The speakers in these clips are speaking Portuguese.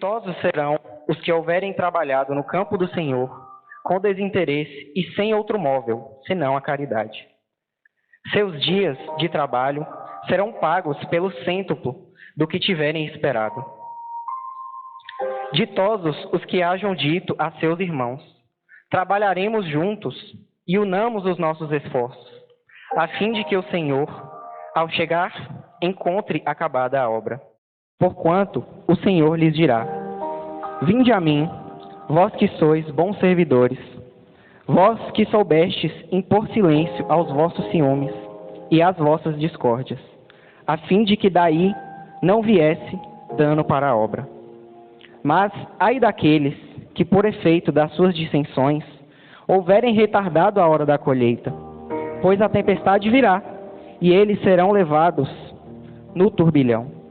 Ditosos serão os que houverem trabalhado no campo do Senhor, com desinteresse e sem outro móvel, senão a caridade. Seus dias de trabalho serão pagos pelo cêntuplo do que tiverem esperado. Ditosos os que hajam dito a seus irmãos: trabalharemos juntos e unamos os nossos esforços, a fim de que o Senhor, ao chegar, encontre acabada a obra. Porquanto o Senhor lhes dirá: vinde a mim, vós que sois bons servidores, vós que soubestes impor silêncio aos vossos ciúmes e às vossas discórdias, a fim de que daí não viesse dano para a obra. Mas ai daqueles que, por efeito das suas dissensões, houverem retardado a hora da colheita, pois a tempestade virá, e eles serão levados no turbilhão.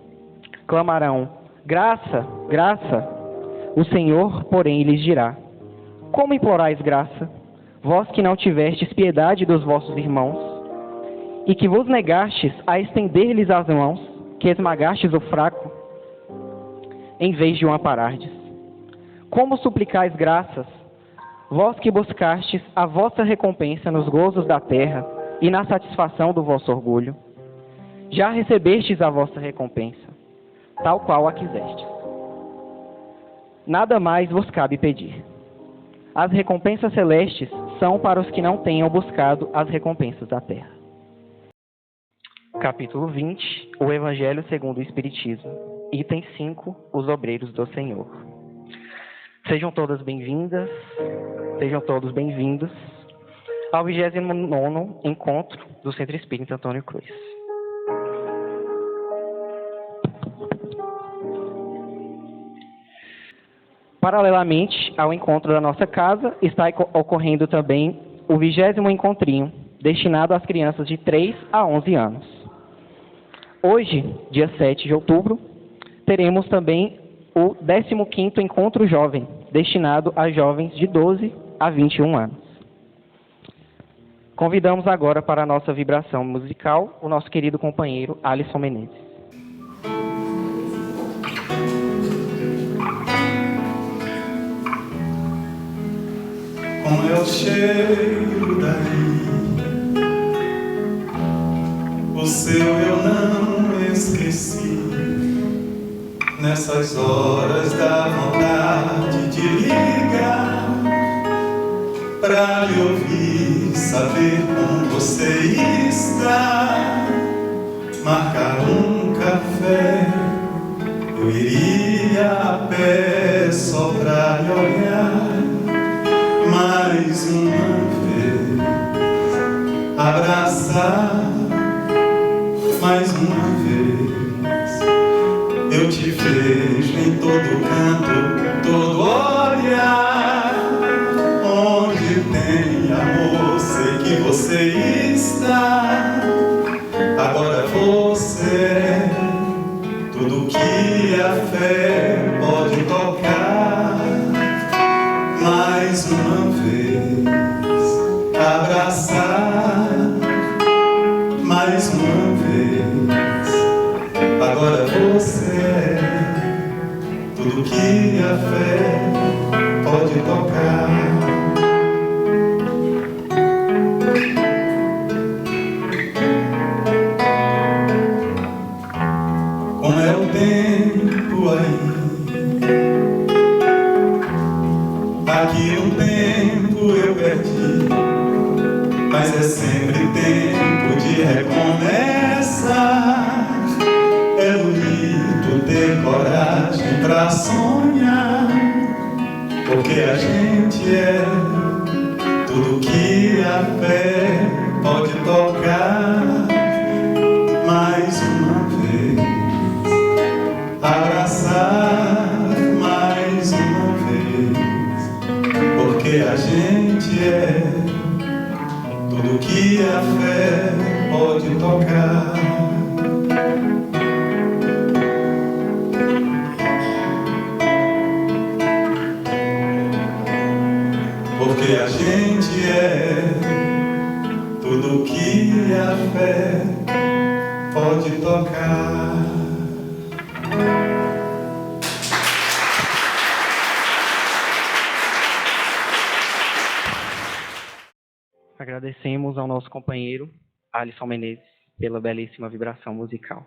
Clamarão: graça, graça. O Senhor, porém, lhes dirá: como implorais graça, vós que não tivestes piedade dos vossos irmãos, e que vos negastes a estender-lhes as mãos, que esmagastes o fraco, em vez de o amparardes? Como suplicais graças, vós que buscastes a vossa recompensa nos gozos da terra e na satisfação do vosso orgulho? Já recebestes a vossa recompensa, tal qual a quisestes. Nada mais vos cabe pedir. As recompensas celestes são para os que não tenham buscado as recompensas da terra. Capítulo 20, o Evangelho segundo o Espiritismo. Item 5, os obreiros do Senhor. Sejam todas bem-vindas, sejam todos bem-vindos ao 29º encontro do Centro Espírita Antônio Cruz. Paralelamente ao encontro da nossa casa, está ocorrendo também o 20º encontrinho, destinado às crianças de 3 a 11 anos. Hoje, dia 7 de outubro, teremos também o 15º Encontro Jovem, destinado a jovens de 12 a 21 anos. Convidamos agora para a nossa vibração musical o nosso querido companheiro Alisson Menezes. Como é o cheiro daí, o seu eu não esqueci. Nessas horas dá vontade de ligar pra lhe ouvir, saber como você está. Marcar um café, eu iria a pé só pra lhe olhar. Mais uma vez, abraçar. Mais uma vez, eu te vejo em todo canto, todo olhar. Onde tem amor, sei que você está. Agora você é tudo que a fé pode tocar. Mais uma vez, abraçar. Mais uma vez, agora você é tudo que a fé pode tocar. Como é o tempo aí, aqui um tempo eu perdi, mas é sempre tempo de recomeçar. É bonito ter coragem pra sonhar, porque a gente é tudo que a fé pode tocar. Mais uma vez, abraçar. Mais uma vez, porque a gente é tudo que a fé pode tocar. Porque a gente é tudo que a fé pode tocar. Agradecemos ao nosso companheiro, Alisson Menezes, pela belíssima vibração musical.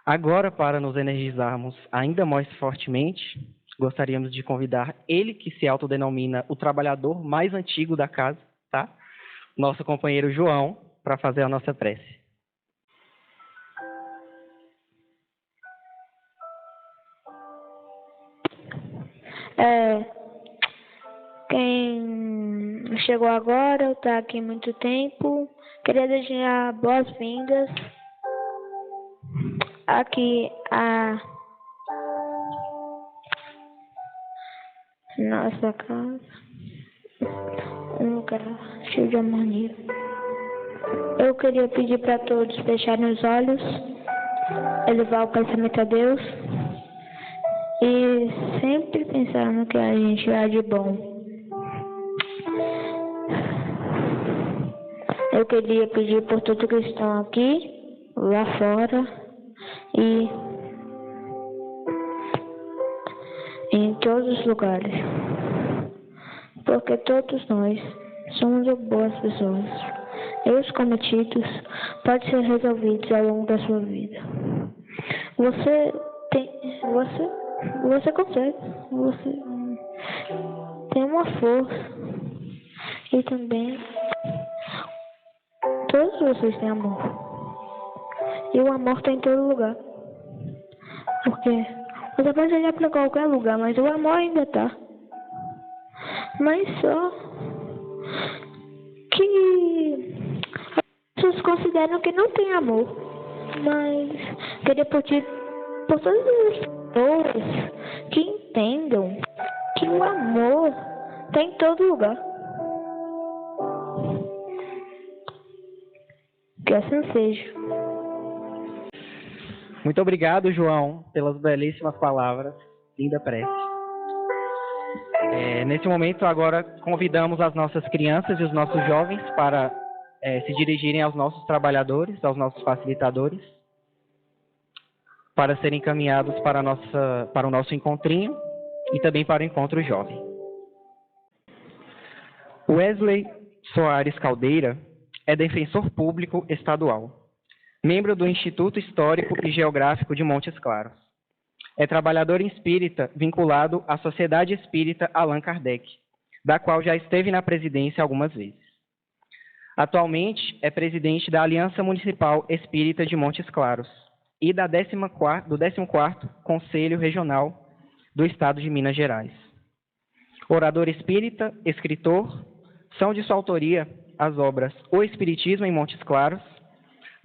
Agora, para nos energizarmos ainda mais fortemente, gostaríamos de convidar ele que se autodenomina o trabalhador mais antigo da casa, tá? Nosso companheiro João, para fazer a nossa prece. Quem chegou agora, está aqui há muito tempo, queria desejar boas-vindas aqui a nossa casa, um lugar cheio de harmonia. Eu queria pedir para todos fecharem os olhos, elevar o pensamento a Deus e sempre pensar no que a gente há de bom. Eu queria pedir por todos que estão aqui, lá fora e em todos os lugares, porque todos nós somos boas pessoas. Erros cometidos podem ser resolvidos ao longo da sua vida. Você consegue, você tem uma força e também todos vocês têm amor. E o amor está em todo lugar. Porque você pode olhar para qualquer lugar, mas o amor ainda está. Mas só que as pessoas consideram que não tem amor. Mas queria pedir por todas as pessoas que entendam que o amor está em todo lugar. Que assim seja. Muito obrigado, João, pelas belíssimas palavras. Linda prece. Nesse momento, agora, convidamos as nossas crianças e os nossos jovens para se dirigirem aos nossos trabalhadores, aos nossos facilitadores, para serem encaminhados para o nosso encontrinho e também para o encontro jovem. Wesley Soares Caldeira é defensor público estadual, membro do Instituto Histórico e Geográfico de Montes Claros. É trabalhador espírita vinculado à Sociedade Espírita Allan Kardec, da qual já esteve na presidência algumas vezes. Atualmente é presidente da Aliança Municipal Espírita de Montes Claros e do 14º Conselho Regional do Estado de Minas Gerais. Orador espírita, escritor, são de sua autoria as obras O Espiritismo em Montes Claros,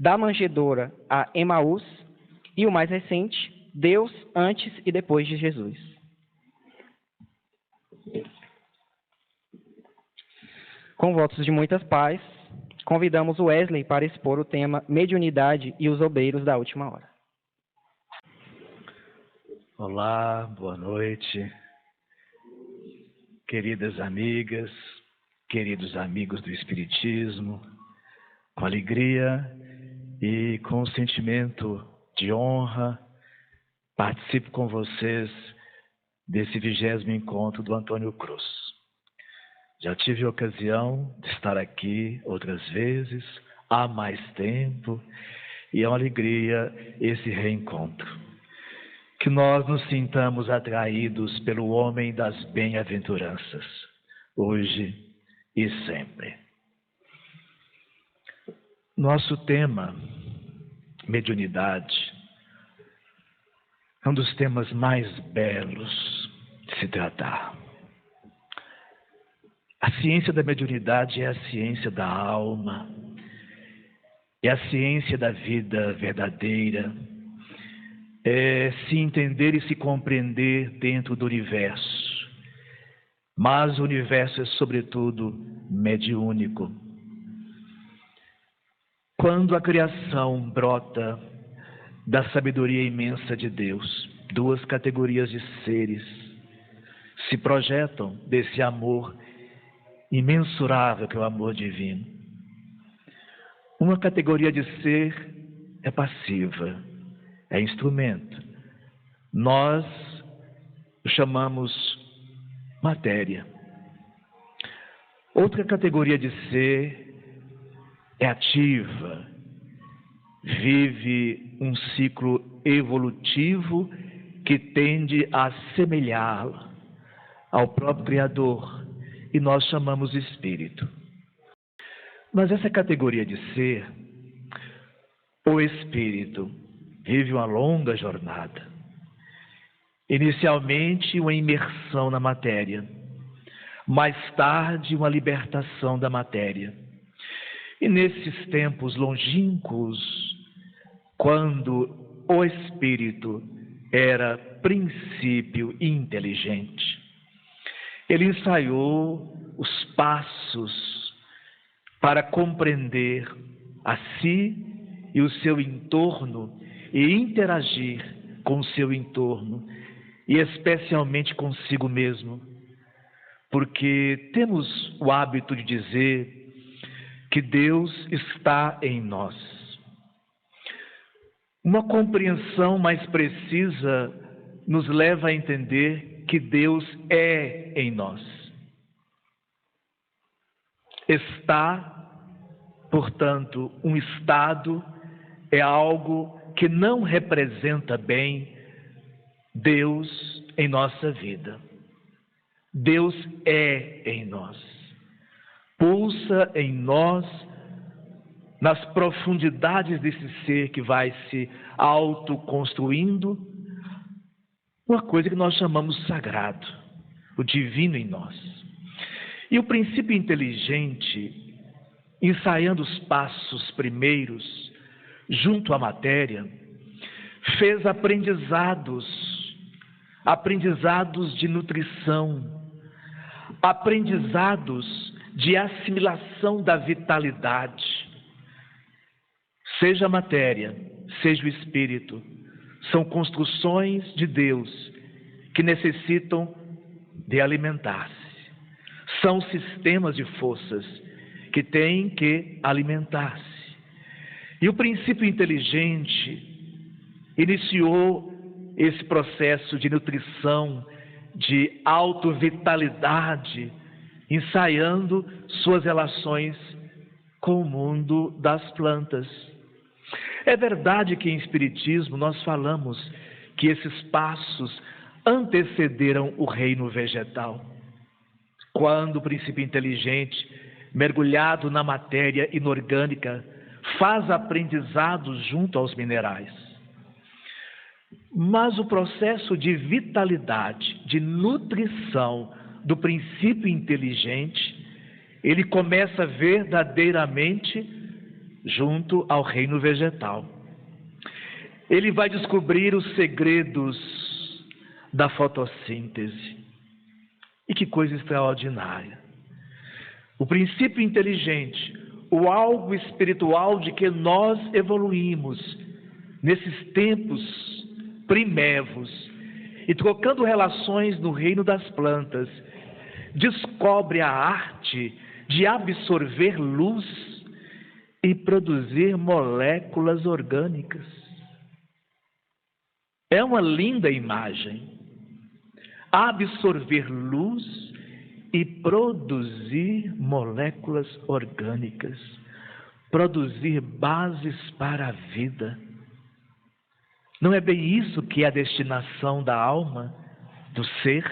Da Manjedoura a Emaús e o mais recente, Deus antes e depois de Jesus. Com votos de muitas paz, convidamos o Wesley para expor o tema Mediunidade e os Obreiros da Última Hora. Olá, boa noite, queridas amigas, queridos amigos do Espiritismo, com alegria e com sentimento de honra, participo com vocês desse 20º encontro do Antônio Cruz. Já tive a ocasião de estar aqui outras vezes, há mais tempo, e é uma alegria esse reencontro. Que nós nos sintamos atraídos pelo homem das bem-aventuranças, hoje e sempre. Nosso tema, mediunidade, é um dos temas mais belos de se tratar. A ciência da mediunidade é a ciência da alma, é a ciência da vida verdadeira, é se entender e se compreender dentro do universo. Mas o universo é, sobretudo, mediúnico. Quando a criação brota da sabedoria imensa de Deus, duas categorias de seres se projetam desse amor imensurável que é o amor divino. Uma categoria de ser é passiva, é instrumento. Nós o chamamos matéria. Outra categoria de ser é ativa, vive um ciclo evolutivo que tende a assemelhá-lo ao próprio Criador, e nós chamamos de espírito. Mas essa categoria de ser, o espírito, vive uma longa jornada. Inicialmente, uma imersão na matéria, mais tarde, uma libertação da matéria. E nesses tempos longínquos, quando o espírito era princípio inteligente, ele ensaiou os passos para compreender a si e o seu entorno e interagir com o seu entorno, e especialmente consigo mesmo, porque temos o hábito de dizer que Deus está em nós. Uma compreensão mais precisa nos leva a entender que Deus é em nós. Está, portanto, um estado é algo que não representa bem Deus em nossa vida. Deus é em nós, pulsa em nós, nas profundidades desse ser que vai se autoconstruindo, uma coisa que nós chamamos sagrado, o divino em nós. E o princípio inteligente, ensaiando os passos primeiros junto à matéria, fez aprendizados de nutrição, aprendizados de assimilação da vitalidade. Seja a matéria, seja o espírito, são construções de Deus que necessitam de alimentar-se. São sistemas de forças que têm que alimentar-se. E o princípio inteligente iniciou esse processo de nutrição, de autovitalidade, ensaiando suas relações com o mundo das plantas. É verdade que em Espiritismo nós falamos que esses passos antecederam o reino vegetal. Quando o princípio inteligente, mergulhado na matéria inorgânica, faz aprendizados junto aos minerais. Mas o processo de vitalidade, de nutrição do princípio inteligente, ele começa verdadeiramente junto ao reino vegetal. Ele vai descobrir os segredos da fotossíntese. E que coisa extraordinária! O princípio inteligente, o algo espiritual de que nós evoluímos nesses tempos primevos e trocando relações no reino das plantas, descobre a arte de absorver luz e produzir moléculas orgânicas. É uma linda imagem. Absorver luz e produzir moléculas orgânicas, produzir bases para a vida. Não é bem isso que é a destinação da alma, do ser?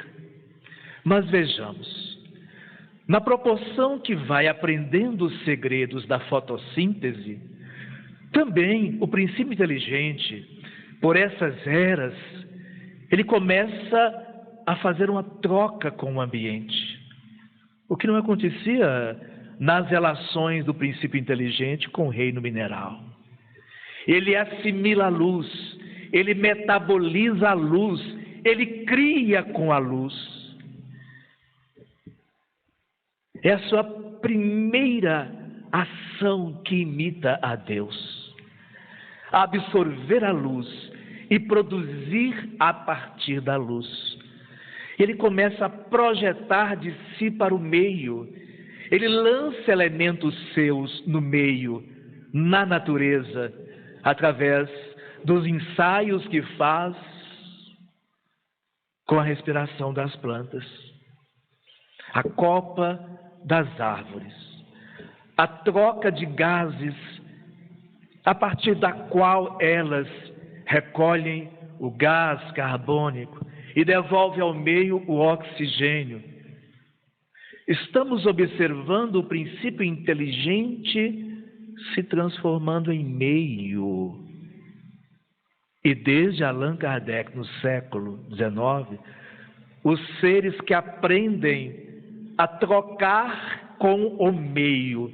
Mas vejamos, na proporção que vai aprendendo os segredos da fotossíntese, também o princípio inteligente, por essas eras, ele começa a fazer uma troca com o ambiente. O que não acontecia nas relações do princípio inteligente com o reino mineral. Ele assimila a luz, ele metaboliza a luz, ele cria com a luz. É a sua primeira ação que imita a Deus. Absorver a luz e produzir a partir da luz. Ele começa a projetar de si para o meio. Ele lança elementos seus no meio, na natureza, através dos ensaios que faz com a respiração das plantas. A copa das árvores, a troca de gases a partir da qual elas recolhem o gás carbônico e devolvem ao meio o oxigênio. Estamos observando o princípio inteligente se transformando em meio. E desde Allan Kardec, no século XIX, os seres que aprendem a trocar com o meio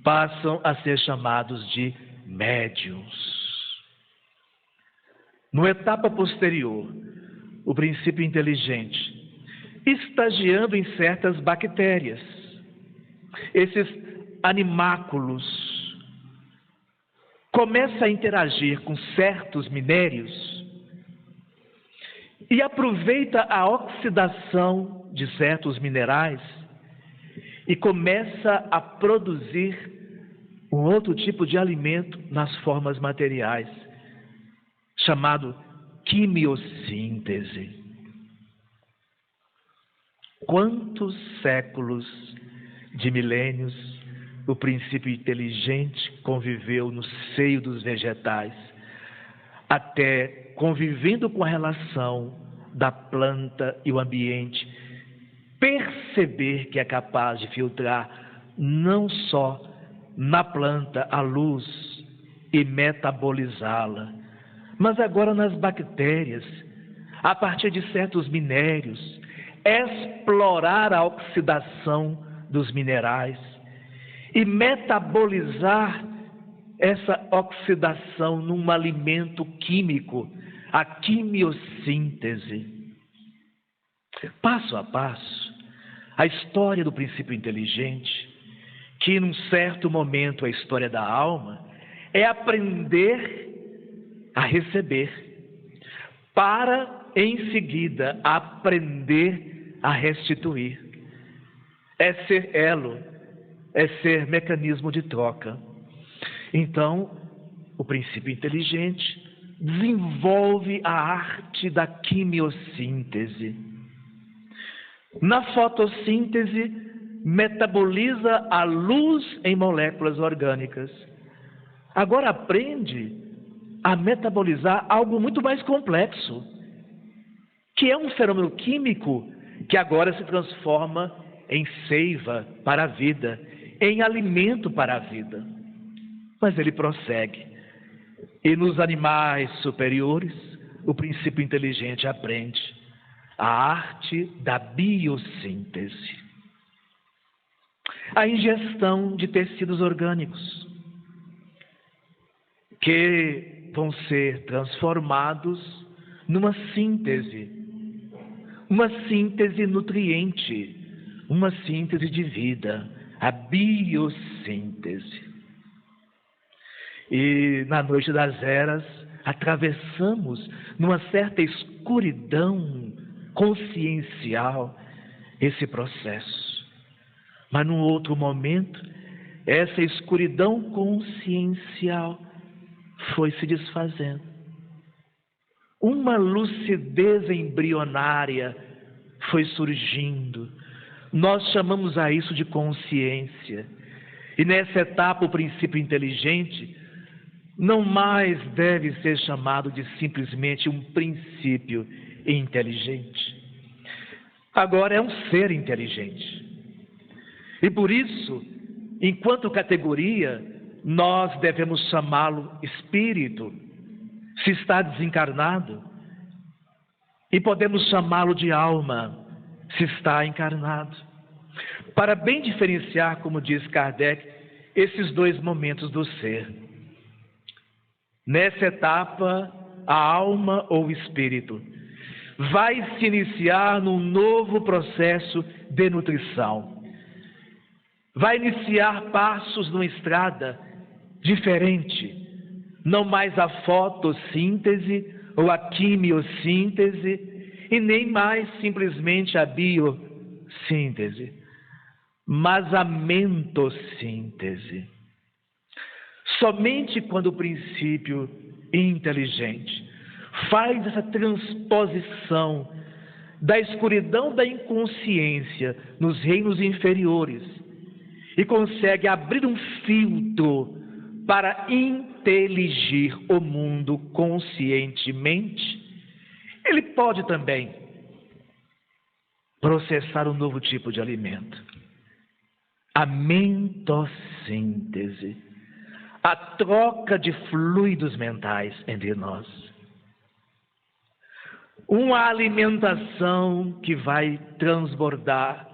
passam a ser chamados de médiuns. Numa etapa posterior, o princípio inteligente, estagiando em certas bactérias, esses animáculos, começa a interagir com certos minérios e aproveita a oxidação de certos minerais e começa a produzir um outro tipo de alimento nas formas materiais, chamado quimiossíntese. Quantos séculos de milênios o princípio inteligente conviveu no seio dos vegetais, até convivendo com a relação da planta e o ambiente, perceber que é capaz de filtrar não só na planta a luz e metabolizá-la, mas agora nas bactérias, a partir de certos minérios, explorar a oxidação dos minerais e metabolizar essa oxidação num alimento químico, a quimiossíntese. Passo a passo, a história do princípio inteligente, que num certo momento é a história da alma, é aprender a receber, para em seguida aprender a restituir. É ser elo, é ser mecanismo de troca. Então, o princípio inteligente desenvolve a arte da quimiossíntese. Na fotossíntese, metaboliza a luz em moléculas orgânicas. Agora aprende a metabolizar algo muito mais complexo, que é um fenômeno químico que agora se transforma em seiva para a vida, em alimento para a vida. Mas ele prossegue. E nos animais superiores, o princípio inteligente aprende a arte da biossíntese. A ingestão de tecidos orgânicos, que vão ser transformados numa síntese nutriente, uma síntese de vida, a biossíntese. E na noite das eras, atravessamos numa certa escuridão consciencial esse processo. Mas num outro momento, essa escuridão consciencial foi se desfazendo. Uma lucidez embrionária foi surgindo. Nós chamamos a isso de consciência. E nessa etapa, o princípio inteligente não mais deve ser chamado de simplesmente um princípio inteligente. Agora é um ser inteligente. E por isso, enquanto categoria, nós devemos chamá-lo espírito, se está desencarnado, e podemos chamá-lo de alma, se está encarnado, para bem diferenciar, como diz Kardec, esses dois momentos do ser. Nessa etapa, a alma ou o espírito vai se iniciar num novo processo de nutrição. Vai iniciar passos numa estrada diferente, não mais a fotossíntese ou a quimiossíntese e nem mais simplesmente a biossíntese, mas a mentossíntese. Somente quando o princípio inteligente faz essa transposição da escuridão da inconsciência nos reinos inferiores e consegue abrir um filtro para inteligir o mundo conscientemente, ele pode também processar um novo tipo de alimento. A mentossíntese, a troca de fluidos mentais entre nós. Uma alimentação que vai transbordar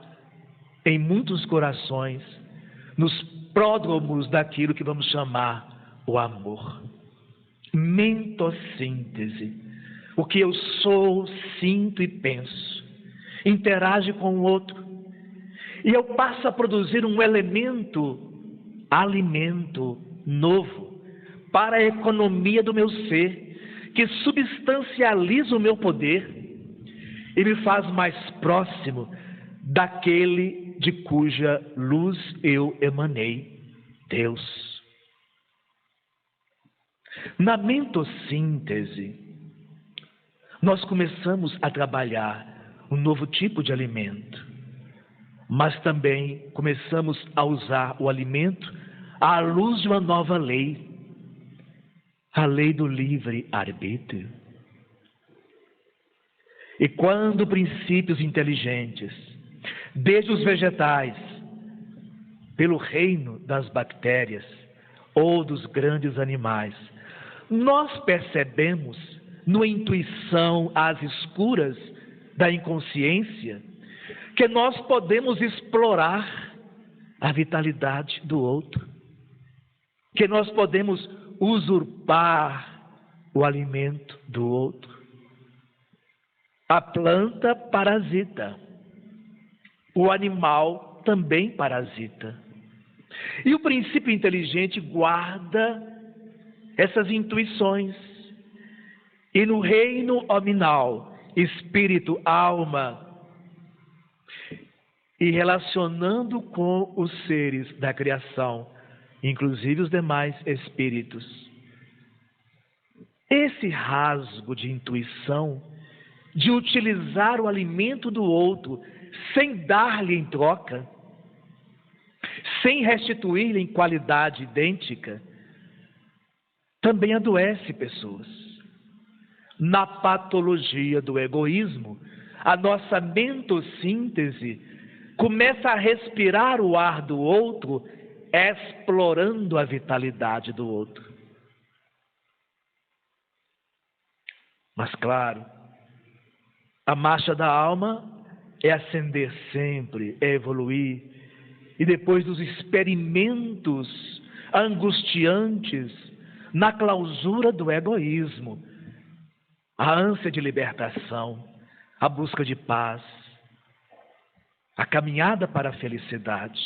em muitos corações, nos pródromos daquilo que vamos chamar o amor. Mentossíntese. O que eu sou, sinto e penso, interage com o outro. E eu passo a produzir um alimento novo para a economia do meu ser, que substancializa o meu poder e me faz mais próximo daquele de cuja luz eu emanei, Deus. Na mentossíntese, nós começamos a trabalhar um novo tipo de alimento, mas também começamos a usar o alimento à luz de uma nova lei, a lei do livre-arbítrio. E quando princípios inteligentes, desde os vegetais, pelo reino das bactérias ou dos grandes animais, nós percebemos, numa intuição às escuras da inconsciência, que nós podemos explorar a vitalidade do outro, que nós podemos usurpar o alimento do outro. A planta parasita, o animal também parasita. E o princípio inteligente guarda essas intuições. E no reino hominal, espírito, alma, e relacionando com os seres da criação, inclusive os demais espíritos, esse rasgo de intuição, de utilizar o alimento do outro sem dar-lhe em troca, sem restituir-lhe em qualidade idêntica, também adoece pessoas. Na patologia do egoísmo, a nossa mentossíntese começa a respirar o ar do outro, explorando a vitalidade do outro. Mas claro, a marcha da alma é ascender sempre, é evoluir, e depois dos experimentos angustiantes na clausura do egoísmo, a ânsia de libertação, a busca de paz, a caminhada para a felicidade,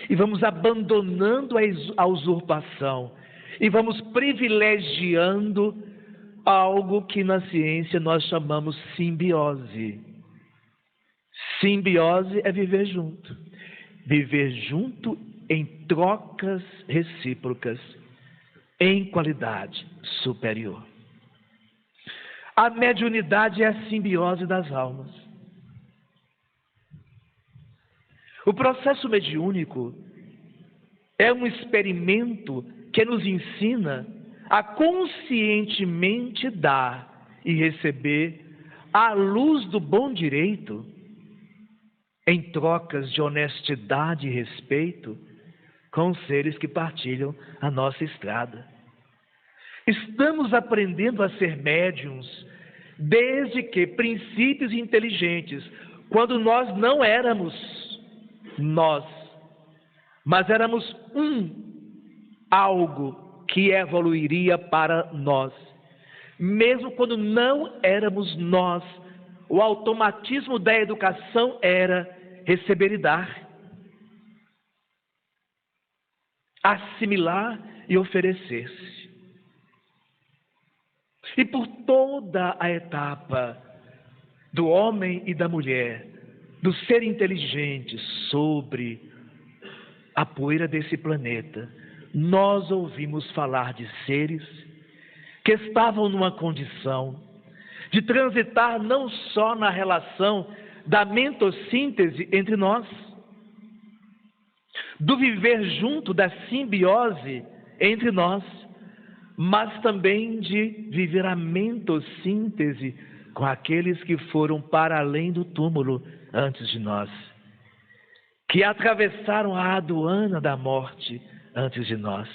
e vamos abandonando a usurpação, e vamos privilegiando algo que na ciência nós chamamos simbiose. Simbiose é viver junto em trocas recíprocas, em qualidade superior. A mediunidade é a simbiose das almas. O processo mediúnico é um experimento que nos ensina a conscientemente dar e receber à luz do bom direito, em trocas de honestidade e respeito, com os seres que partilham a nossa estrada. Estamos aprendendo a ser médiuns desde que princípios inteligentes, quando nós não éramos nós, mas éramos algo que evoluiria para nós. Mesmo quando não éramos nós, o automatismo da educação era receber e dar, assimilar e oferecer-se. E por toda a etapa do homem e da mulher, do ser inteligente sobre a poeira desse planeta, nós ouvimos falar de seres que estavam numa condição de transitar não só na relação da mentossíntese entre nós, do viver junto, da simbiose entre nós, mas também de viver a mentossíntese com aqueles que foram para além do túmulo antes de nós, que atravessaram a aduana da morte antes de nós.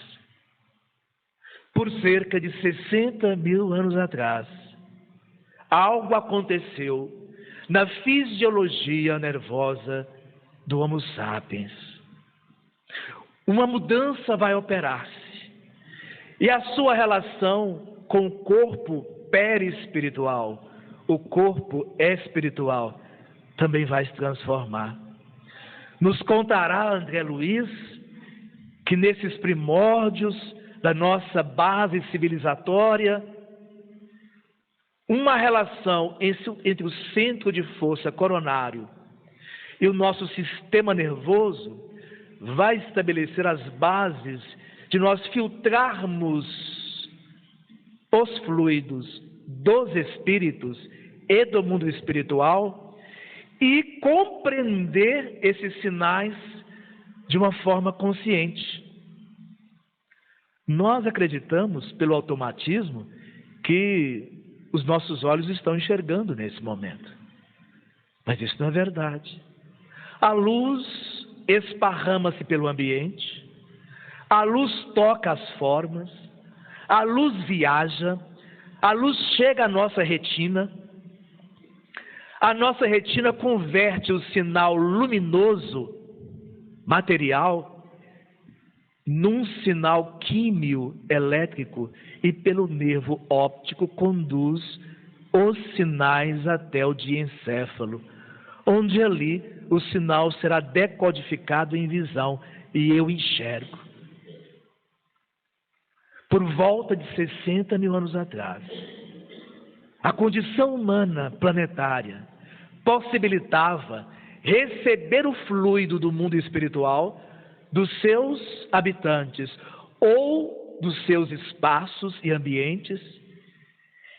Por cerca de 60 mil anos atrás, algo aconteceu na fisiologia nervosa do Homo sapiens. Uma mudança vai operar-se, e a sua relação com o corpo perispiritual, o corpo espiritual, também vai se transformar. Nos contará André Luiz que nesses primórdios da nossa base civilizatória, uma relação entre o centro de força coronário e o nosso sistema nervoso vai estabelecer as bases de nós filtrarmos os fluidos dos espíritos e do mundo espiritual e compreender esses sinais de uma forma consciente. Nós acreditamos, pelo automatismo, que os nossos olhos estão enxergando nesse momento. Mas isso não é verdade. A luz esparrama-se pelo ambiente, a luz toca as formas, a luz viaja, a luz chega à nossa retina, a nossa retina converte o sinal luminoso material num sinal químio-elétrico e pelo nervo óptico conduz os sinais até o diencéfalo, onde ali o sinal será decodificado em visão e eu enxergo. Por volta de 60 mil anos atrás, a condição humana planetária possibilitava receber o fluido do mundo espiritual dos seus habitantes ou dos seus espaços e ambientes,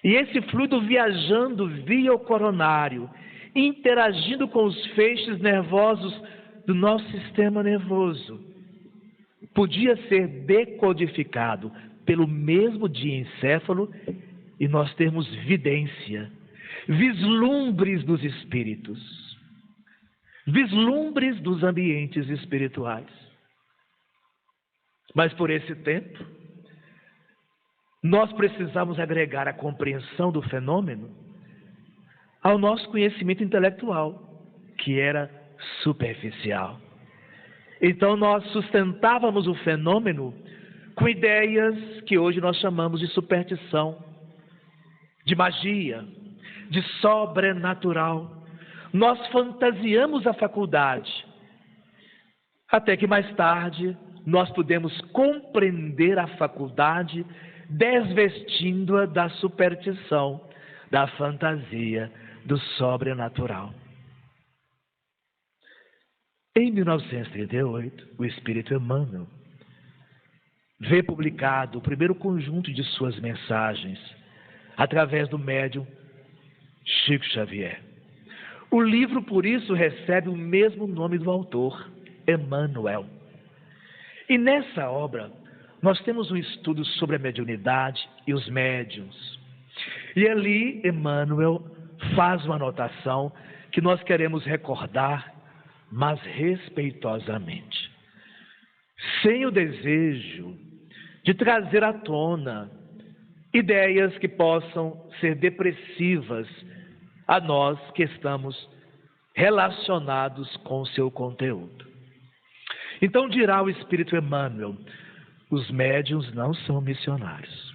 e esse fluido viajando via o coronário, interagindo com os feixes nervosos do nosso sistema nervoso, podia ser decodificado pelo mesmo diencéfalo e nós termos vidência, vislumbres dos espíritos, vislumbres dos ambientes espirituais. Mas por esse tempo, nós precisamos agregar a compreensão do fenômeno ao nosso conhecimento intelectual, que era superficial. Então nós sustentávamos o fenômeno com ideias que hoje nós chamamos de superstição, de magia, de sobrenatural. Nós fantasiamos a faculdade, até que mais tarde nós podemos compreender a faculdade desvestindo-a da superstição, da fantasia, do sobrenatural. Em 1938, o espírito Emmanuel vê publicado o primeiro conjunto de suas mensagens através do médium Chico Xavier. O livro, por isso, recebe o mesmo nome do autor, Emmanuel. E nessa obra, nós temos um estudo sobre a mediunidade e os médiuns. E ali, Emmanuel faz uma anotação que nós queremos recordar, mas respeitosamente, sem o desejo de trazer à tona ideias que possam ser depressivas a nós que estamos relacionados com o seu conteúdo. Então dirá o espírito Emmanuel: os médiuns não são missionários.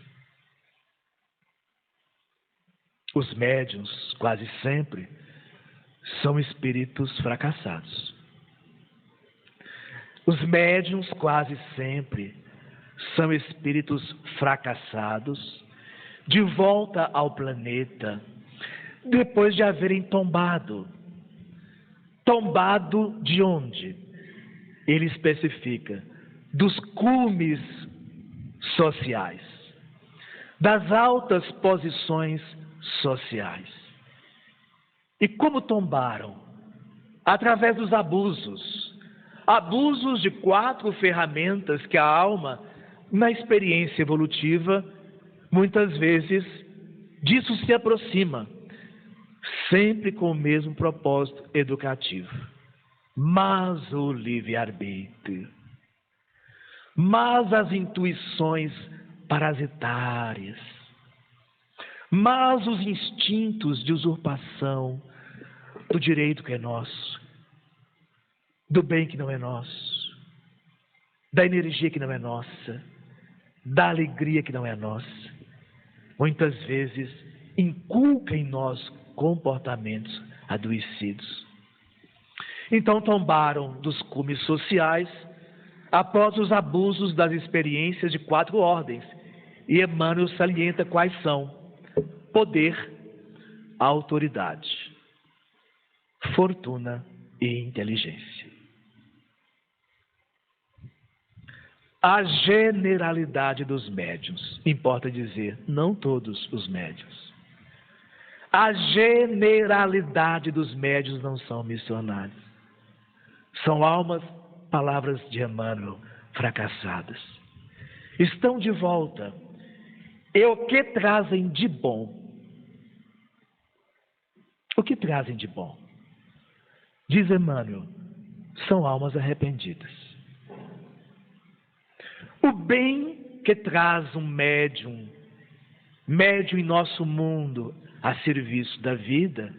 Os médiuns, quase sempre, são espíritos fracassados. Os médiuns, quase sempre, são espíritos fracassados, de volta ao planeta, depois de haverem tombado. Tombado de onde? Ele especifica: dos cumes sociais, das altas posições sociais. E como tombaram? Através dos abusos. Abusos de 4 ferramentas que a alma, na experiência evolutiva, muitas vezes disso se aproxima, sempre com o mesmo propósito educativo. Mas o livre-arbítrio, mas as intuições parasitárias, mas os instintos de usurpação do direito que é nosso, do bem que não é nosso, da energia que não é nossa, da alegria que não é nossa, muitas vezes inculca em nós comportamentos adoecidos. Então tombaram dos cumes sociais após os abusos das experiências de 4 ordens. E Emmanuel salienta quais são: poder, autoridade, fortuna e inteligência. A generalidade dos médiuns, importa dizer, não todos os médiuns. A generalidade dos médiuns não são missionários. São almas, palavras de Emmanuel, fracassadas. Estão de volta. E o que trazem de bom? O que trazem de bom? Diz Emmanuel, são almas arrependidas. O bem que traz um médium em nosso mundo a serviço da vida,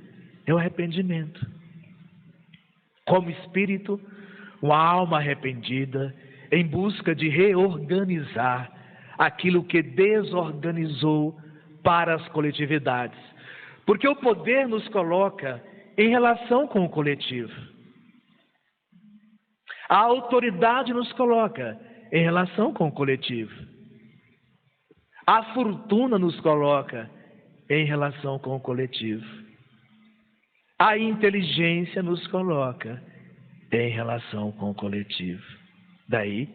é o arrependimento. Como espírito, uma alma arrependida em busca de reorganizar aquilo que desorganizou para as coletividades. Porque o poder nos coloca em relação com o coletivo. A autoridade nos coloca em relação com o coletivo. A fortuna nos coloca em relação com o coletivo. A inteligência nos coloca em relação com o coletivo. Daí,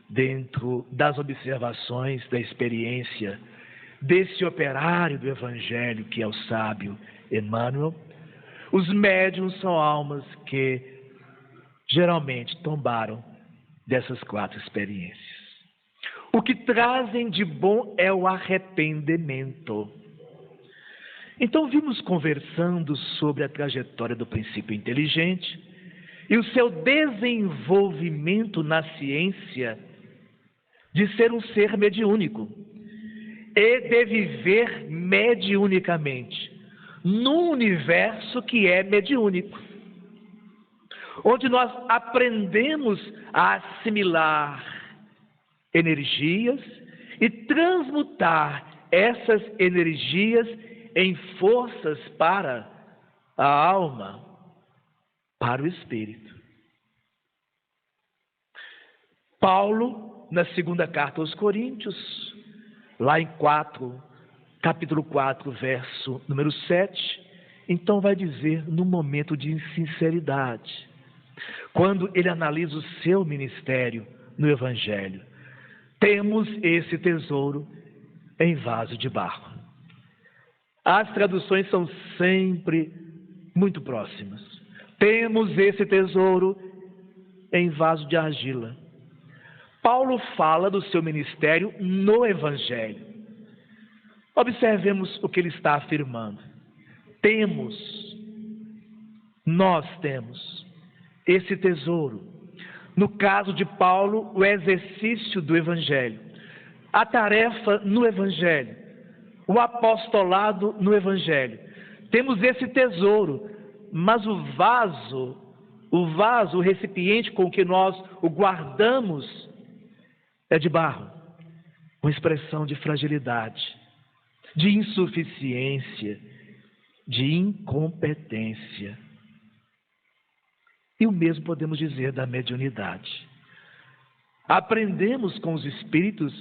dentro das observações da experiência desse operário do Evangelho, que é o sábio Emmanuel, os médiuns são almas que geralmente tombaram dessas 4 experiências. O que trazem de bom é o arrependimento. Então vimos conversando sobre a trajetória do princípio inteligente e o seu desenvolvimento na ciência de ser um ser mediúnico e de viver mediunicamente num universo que é mediúnico, onde nós aprendemos a assimilar energias e transmutar essas energias em forças para a alma, para o espírito. Paulo, na 2ª carta aos Coríntios, lá em capítulo 4, verso número 7, então vai dizer num momento de sinceridade, quando ele analisa o seu ministério no Evangelho: temos esse tesouro em vaso de barro. As traduções são sempre muito próximas. Temos esse tesouro em vaso de argila. Paulo fala do seu ministério no Evangelho. Observemos o que ele está afirmando. Nós temos esse tesouro. No caso de Paulo, o exercício do Evangelho, a tarefa no Evangelho, o apostolado no Evangelho. Temos esse tesouro, mas o vaso, o recipiente com que nós o guardamos é de barro, uma expressão de fragilidade, de insuficiência, de incompetência. E o mesmo podemos dizer da mediunidade. Aprendemos com os espíritos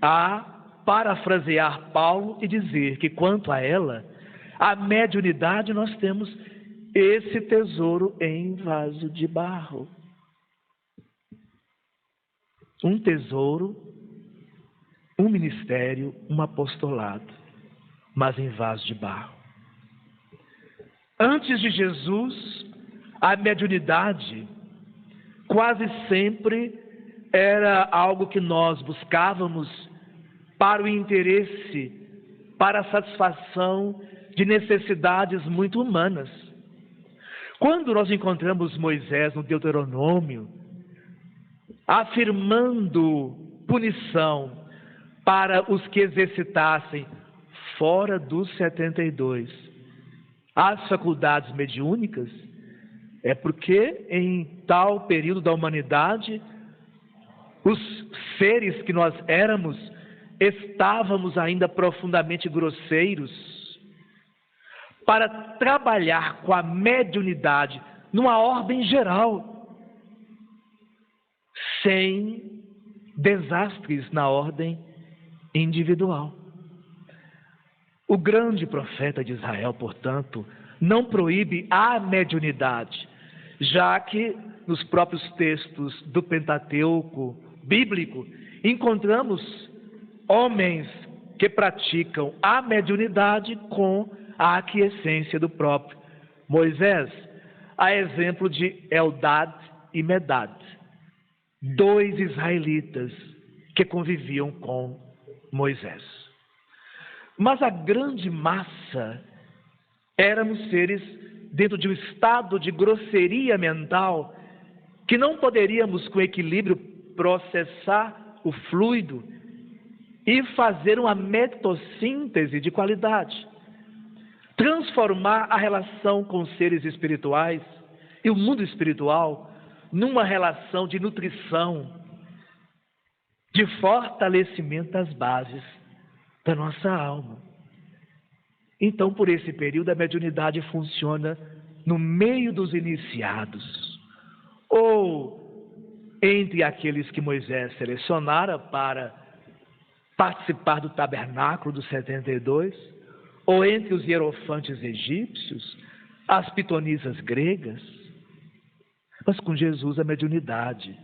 a parafrasear Paulo e dizer que quanto a ela, a mediunidade, nós temos esse tesouro em vaso de barro. Um tesouro, um ministério, um apostolado. mas em vaso de barro. Antes de Jesus, a mediunidade quase sempre era algo que nós buscávamos para o interesse, para a satisfação de necessidades muito humanas. Quando nós encontramos Moisés no Deuteronômio, afirmando punição para os que exercitassem fora dos 72 as faculdades mediúnicas, é porque em tal período da humanidade, os seres que nós éramos, estávamos ainda profundamente grosseiros para trabalhar com a mediunidade numa ordem geral, sem desastres na ordem individual. O grande profeta de Israel, portanto, não proíbe a mediunidade, já que nos próprios textos do Pentateuco bíblico encontramos homens que praticam a mediunidade com a aquiescência do próprio Moisés, a exemplo de Eldad e Medad, 2 israelitas que conviviam com Moisés. Mas a grande massa éramos seres dentro de um estado de grosseria mental que não poderíamos com equilíbrio processar o fluido e fazer uma metossíntese de qualidade, transformar a relação com os seres espirituais e o mundo espiritual numa relação de nutrição, de fortalecimento das bases da nossa alma. Então, por esse período, a mediunidade funciona no meio dos iniciados, ou entre aqueles que Moisés selecionara para participar do tabernáculo dos 72, ou entre os hierofantes egípcios, as pitonisas gregas. Mas com Jesus a mediunidade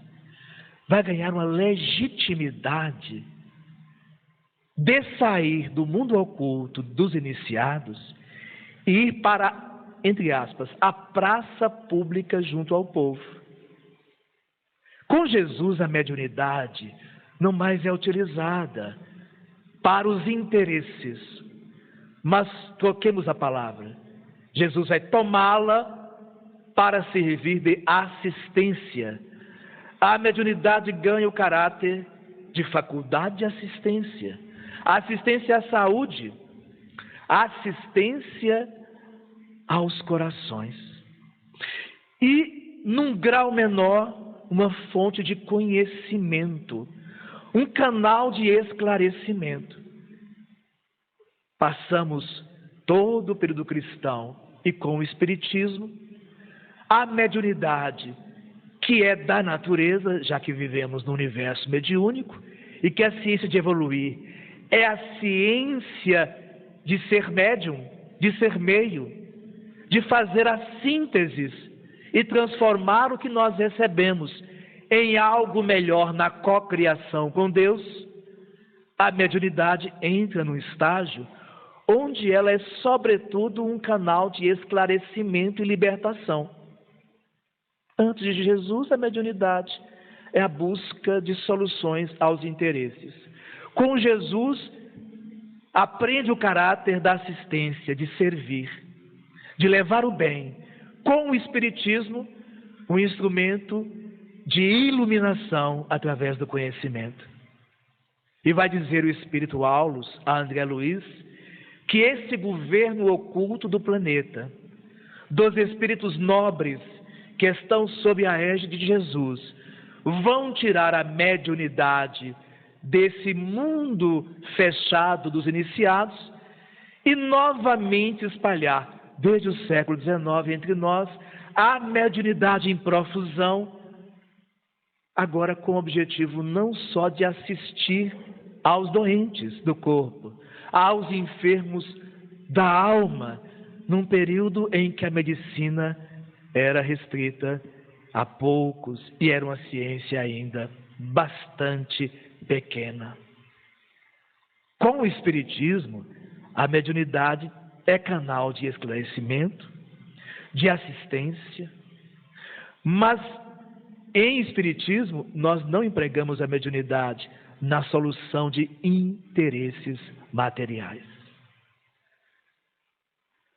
vai ganhar uma legitimidade de sair do mundo oculto dos iniciados e ir para, entre aspas, a praça pública junto ao povo. Com Jesus a mediunidade não mais é utilizada para os interesses, mas troquemos a palavra. Jesus vai tomá-la para servir de assistência. A mediunidade ganha o caráter de faculdade de assistência. Assistência à saúde, assistência aos corações. E, num grau menor, uma fonte de conhecimento, um canal de esclarecimento. Passamos todo o período cristão e com o Espiritismo, a mediunidade, que é da natureza, já que vivemos no universo mediúnico, e que a ciência de evoluir é a ciência de ser médium, de ser meio, de fazer a síntese e transformar o que nós recebemos em algo melhor na cocriação com Deus. A mediunidade entra num estágio onde ela é sobretudo um canal de esclarecimento e libertação. Antes de Jesus, a mediunidade é a busca de soluções aos interesses. Com Jesus, aprende o caráter da assistência, de servir, de levar o bem. Com o Espiritismo, um instrumento de iluminação através do conhecimento. E vai dizer o Espírito Aulus a André Luiz que esse governo oculto do planeta, dos espíritos nobres que estão sob a égide de Jesus, vão tirar a mediunidade desse mundo fechado dos iniciados e novamente espalhar, desde o século XIX entre nós, a mediunidade em profusão, agora com o objetivo não só de assistir aos doentes do corpo, aos enfermos da alma, num período em que a medicina era restrita a poucos e era uma ciência ainda bastante pequena. Com o Espiritismo, A mediunidade é canal de esclarecimento, de assistência, mas em Espiritismo nós não empregamos a mediunidade na solução de interesses materiais.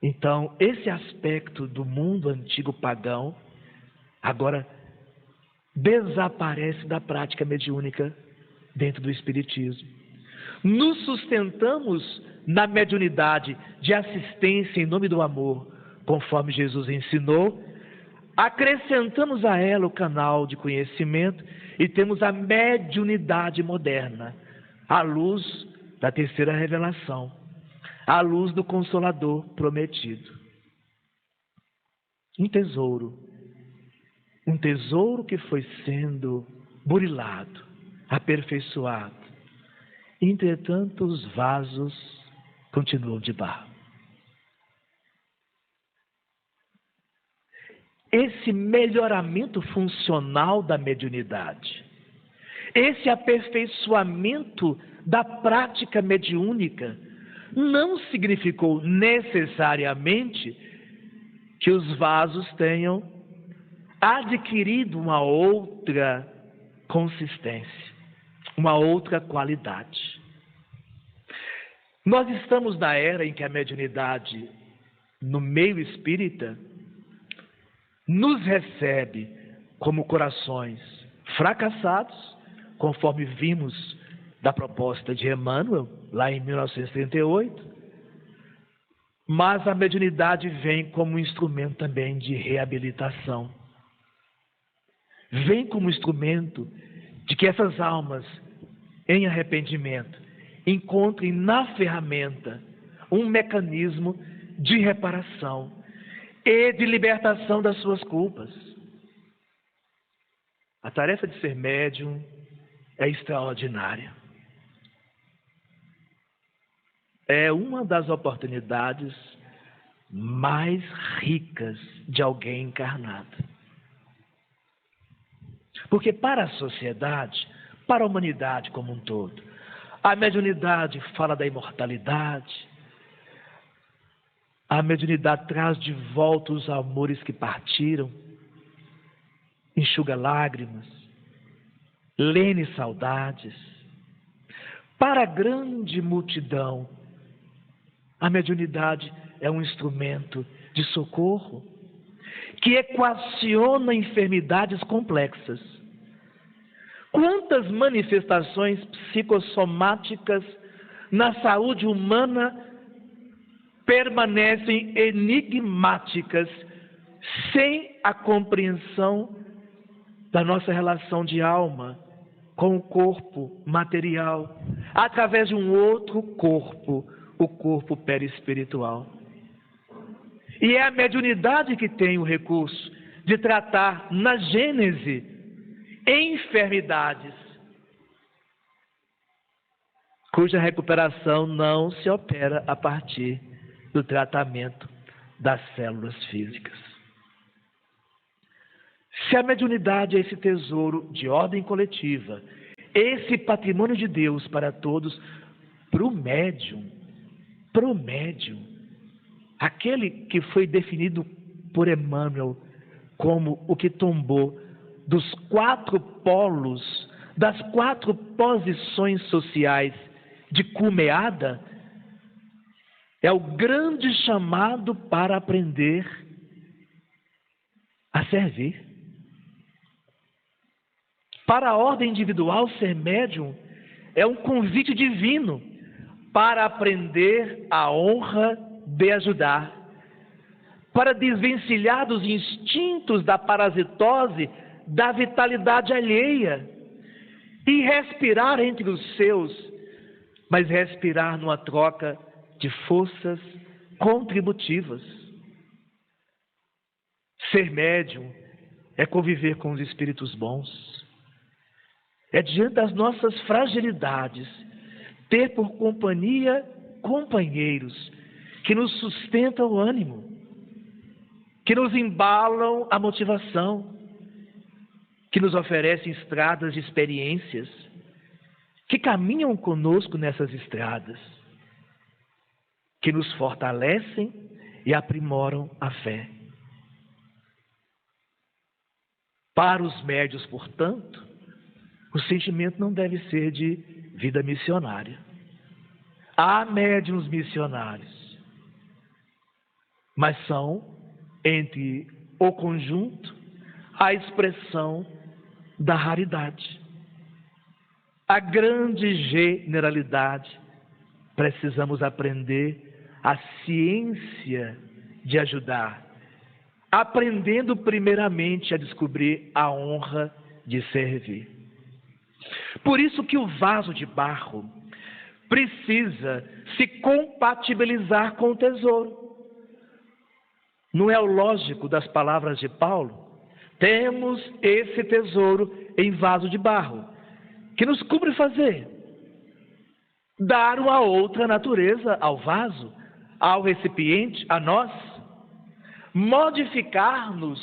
Então, esse aspecto do mundo antigo pagão agora desaparece da prática mediúnica dentro do Espiritismo. Nos sustentamos na mediunidade de assistência em nome do amor, conforme Jesus ensinou, acrescentamos a ela o canal de conhecimento e temos a mediunidade moderna, à luz da terceira revelação, à luz do Consolador prometido. Um tesouro que foi sendo burilado, aperfeiçoado. Entretanto, os vasos continuam de barro. Esse melhoramento funcional da mediunidade, esse aperfeiçoamento da prática mediúnica, não significou necessariamente que os vasos tenham adquirido uma outra consistência, uma outra qualidade. Nós estamos na era em que a mediunidade, no meio espírita, nos recebe como corações fracassados, conforme vimos da proposta de Emmanuel, lá em 1938, mas a mediunidade vem como um instrumento também de reabilitação. Vem como instrumento de que essas almas em arrependimento encontrem na ferramenta um mecanismo de reparação e de libertação das suas culpas. A tarefa de ser médium é extraordinária. É uma das oportunidades mais ricas de alguém encarnado. Porque para a sociedade, para a humanidade como um todo, a mediunidade fala da imortalidade, a mediunidade traz de volta os amores que partiram, enxuga lágrimas, lene saudades. Para a grande multidão, a mediunidade é um instrumento de socorro que equaciona enfermidades complexas. Quantas manifestações psicossomáticas na saúde humana permanecem enigmáticas sem a compreensão da nossa relação de alma com o corpo material, através de um outro corpo, o corpo perispiritual. E é a mediunidade que tem o recurso de tratar na gênese enfermidades cuja recuperação não se opera a partir do tratamento das células físicas. Se a mediunidade é esse tesouro de ordem coletiva, esse patrimônio de Deus para todos, para o médium, aquele que foi definido por Emmanuel como o que tombou dos 4 polos, das 4 posições sociais de cumeada, é o grande chamado para aprender a servir. Para a ordem individual, ser médium é um convite divino para aprender a honra de ajudar, para desvencilhar dos instintos da parasitose, da vitalidade alheia e respirar entre os seus, mas respirar numa troca de forças contributivas. Ser médium é conviver com os espíritos bons, é diante das nossas fragilidades ter por companhia companheiros que nos sustentam o ânimo, que nos embalam a motivação, que nos oferecem estradas de experiências, que caminham conosco nessas estradas. que nos fortalecem e aprimoram a fé. Para os médiuns, portanto, o sentimento não deve ser de vida missionária. Há médiuns missionários, mas são, entre o conjunto, a expressão da raridade. A grande generalidade, precisamos aprender a ciência de ajudar, aprendendo primeiramente a descobrir a honra de servir. Por isso que o vaso de barro precisa se compatibilizar com o tesouro. Não é o lógico das palavras de Paulo? Temos esse tesouro em vaso de barro, que nos cumpre fazer? Dar uma outra natureza ao vaso, ao recipiente, a nós. Modificar-nos,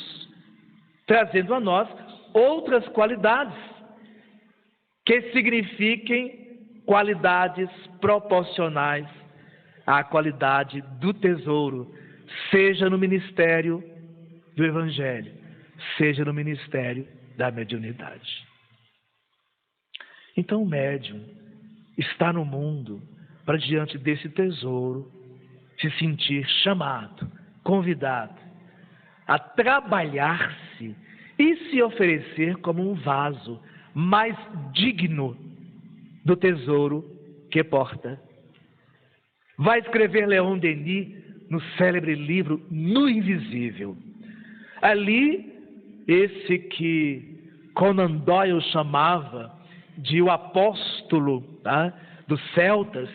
trazendo a nós outras qualidades, que signifiquem qualidades proporcionais à qualidade do tesouro, seja no ministério do Evangelho, seja no ministério da mediunidade. Então o médium está no mundo para, diante desse tesouro, se sentir chamado, convidado a trabalhar-se e se oferecer como um vaso mais digno do tesouro que porta. Vai escrever Leon Denis no célebre livro No Invisível. Ali, esse que Conan Doyle chamava de o apóstolo, dos celtas,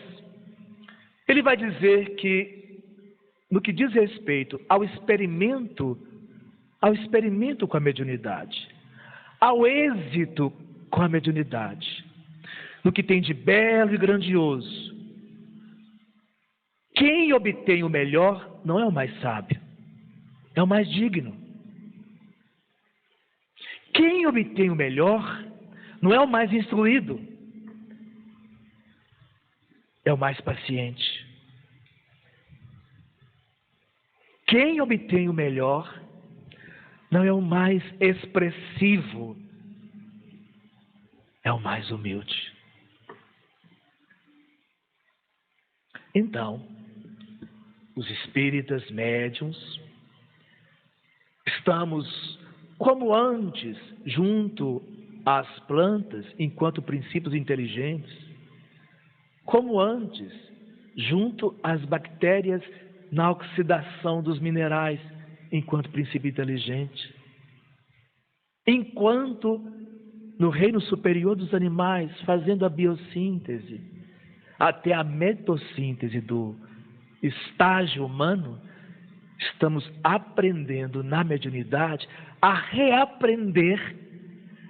ele vai dizer que, no que diz respeito ao experimento com a mediunidade, ao êxito com a mediunidade, no que tem de belo e grandioso, quem obtém o melhor não é o mais sábio, é o mais digno. Quem obtém o melhor não é o mais instruído, é o mais paciente. Quem obtém o melhor não é o mais expressivo, é o mais humilde. Então, os espíritas médiuns, estamos como antes, junto às plantas, enquanto princípios inteligentes, como antes, junto às bactérias na oxidação dos minerais, enquanto princípio inteligente, enquanto no reino superior dos animais, fazendo a biossíntese, até a metossíntese do estágio humano, estamos aprendendo na mediunidade a reaprender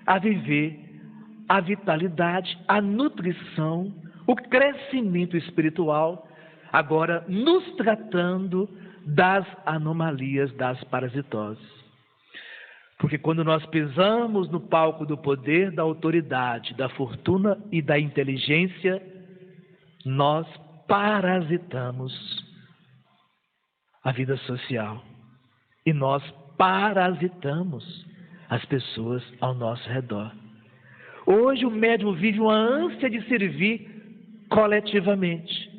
a viver a vitalidade, a nutrição, o crescimento espiritual, agora nos tratando das anomalias das parasitoses. Porque quando nós pisamos no palco do poder, da autoridade, da fortuna e da inteligência, nós parasitamos a vida social. E nós parasitamos as pessoas ao nosso redor. Hoje o médium vive uma ânsia de servir coletivamente,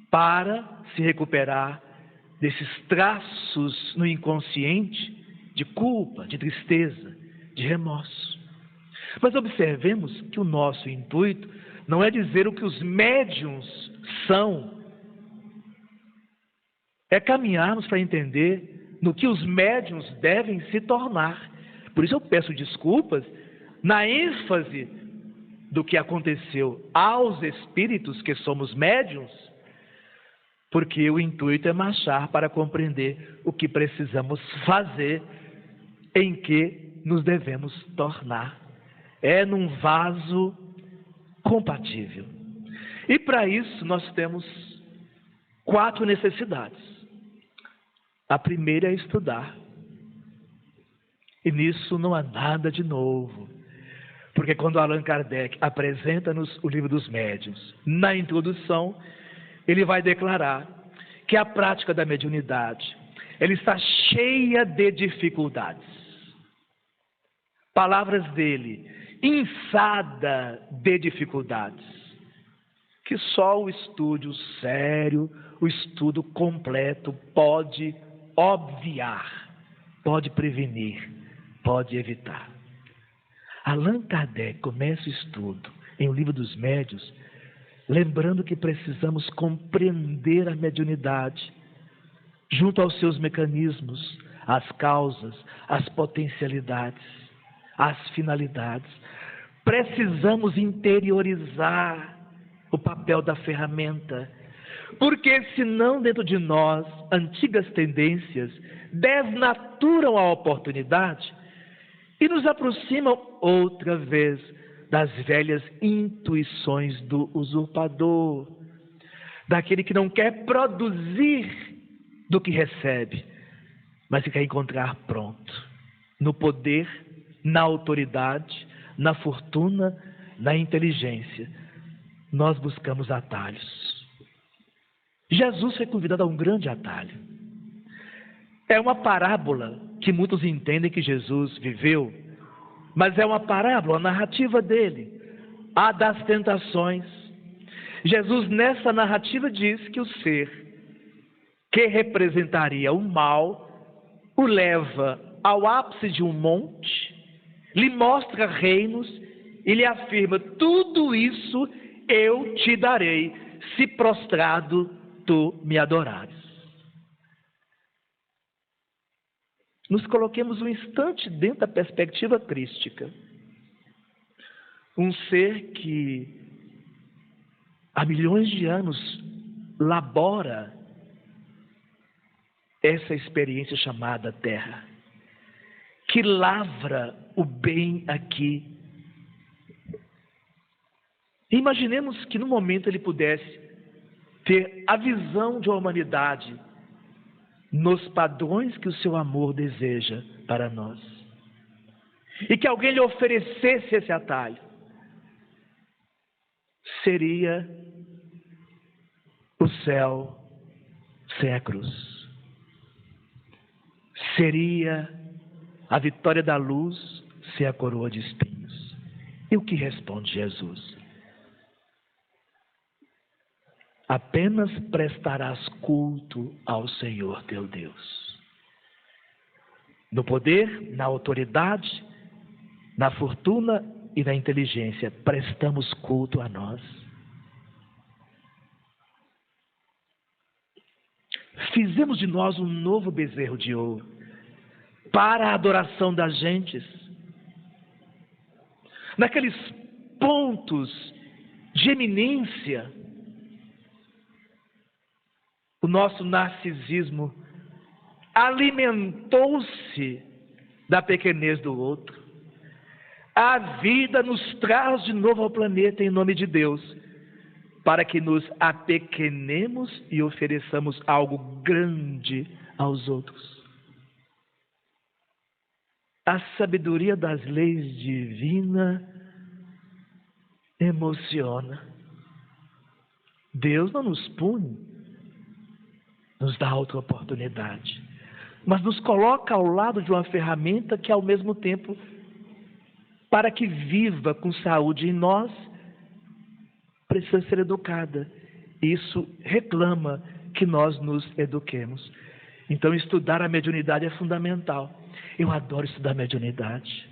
para se recuperar desses traços no inconsciente de culpa, de tristeza, de remorso. Mas observemos que o nosso intuito não é dizer o que os médiuns são, é caminharmos para entender no que os médiuns devem se tornar. Por isso eu peço desculpas na ênfase do que aconteceu aos espíritos que somos médiuns, porque o intuito é marchar para compreender o que precisamos fazer, em que nos devemos tornar. É num vaso compatível. E para isso nós temos 4 necessidades. A primeira é estudar. E nisso não há nada de novo. Porque quando Allan Kardec apresenta-nos o Livro dos Médiuns, na introdução, ele vai declarar que a prática da mediunidade, ela está cheia de dificuldades. Palavras dele, inçada de dificuldades, que só o estudo sério, o estudo completo pode obviar, pode prevenir, pode evitar. Allan Kardec começa o estudo em O Livro dos Médiuns, lembrando que precisamos compreender a mediunidade junto aos seus mecanismos, as causas, as potencialidades, as finalidades. Precisamos interiorizar o papel da ferramenta, porque senão dentro de nós, antigas tendências desnaturam a oportunidade e nos aproximam outra vez das velhas intuições do usurpador, daquele que não quer produzir do que recebe, mas que quer encontrar pronto, no poder, na autoridade, na fortuna, na inteligência. Nós buscamos atalhos. Jesus foi convidado a um grande atalho. É uma parábola que muitos entendem que Jesus viveu, mas é uma parábola, a narrativa dele, a das tentações. Jesus, nessa narrativa, diz que o ser que representaria o mal o leva ao ápice de um monte, lhe mostra reinos e lhe afirma: tudo isso eu te darei, se prostrado tu me adorares. Nos coloquemos um instante dentro da perspectiva crística. Um ser que há milhões de anos labora essa experiência chamada Terra, que lavra o bem aqui. Imaginemos que no momento ele pudesse ter a visão de uma humanidade nos padrões que o seu amor deseja para nós, e que alguém lhe oferecesse esse atalho. Seria o céu sem a cruz, seria a vitória da luz sem a coroa de espinhos. E o que responde Jesus? Apenas prestarás culto ao Senhor teu Deus. No poder, na autoridade, na fortuna e na inteligência, prestamos culto a nós. Fizemos de nós um novo bezerro de ouro para a adoração das gentes. Naqueles pontos de eminência, o nosso narcisismo alimentou-se da pequenez do outro. A vida nos traz de novo ao planeta em nome de Deus, para que nos apequenemos e ofereçamos algo grande aos outros. A sabedoria das leis divinas emociona. Deus não nos pune, nos dá outra oportunidade, mas nos coloca ao lado de uma ferramenta que, ao mesmo tempo, para que viva com saúde em nós, precisa ser educada. Isso reclama que nós nos eduquemos. Então, estudar a mediunidade é fundamental. Eu adoro estudar mediunidade.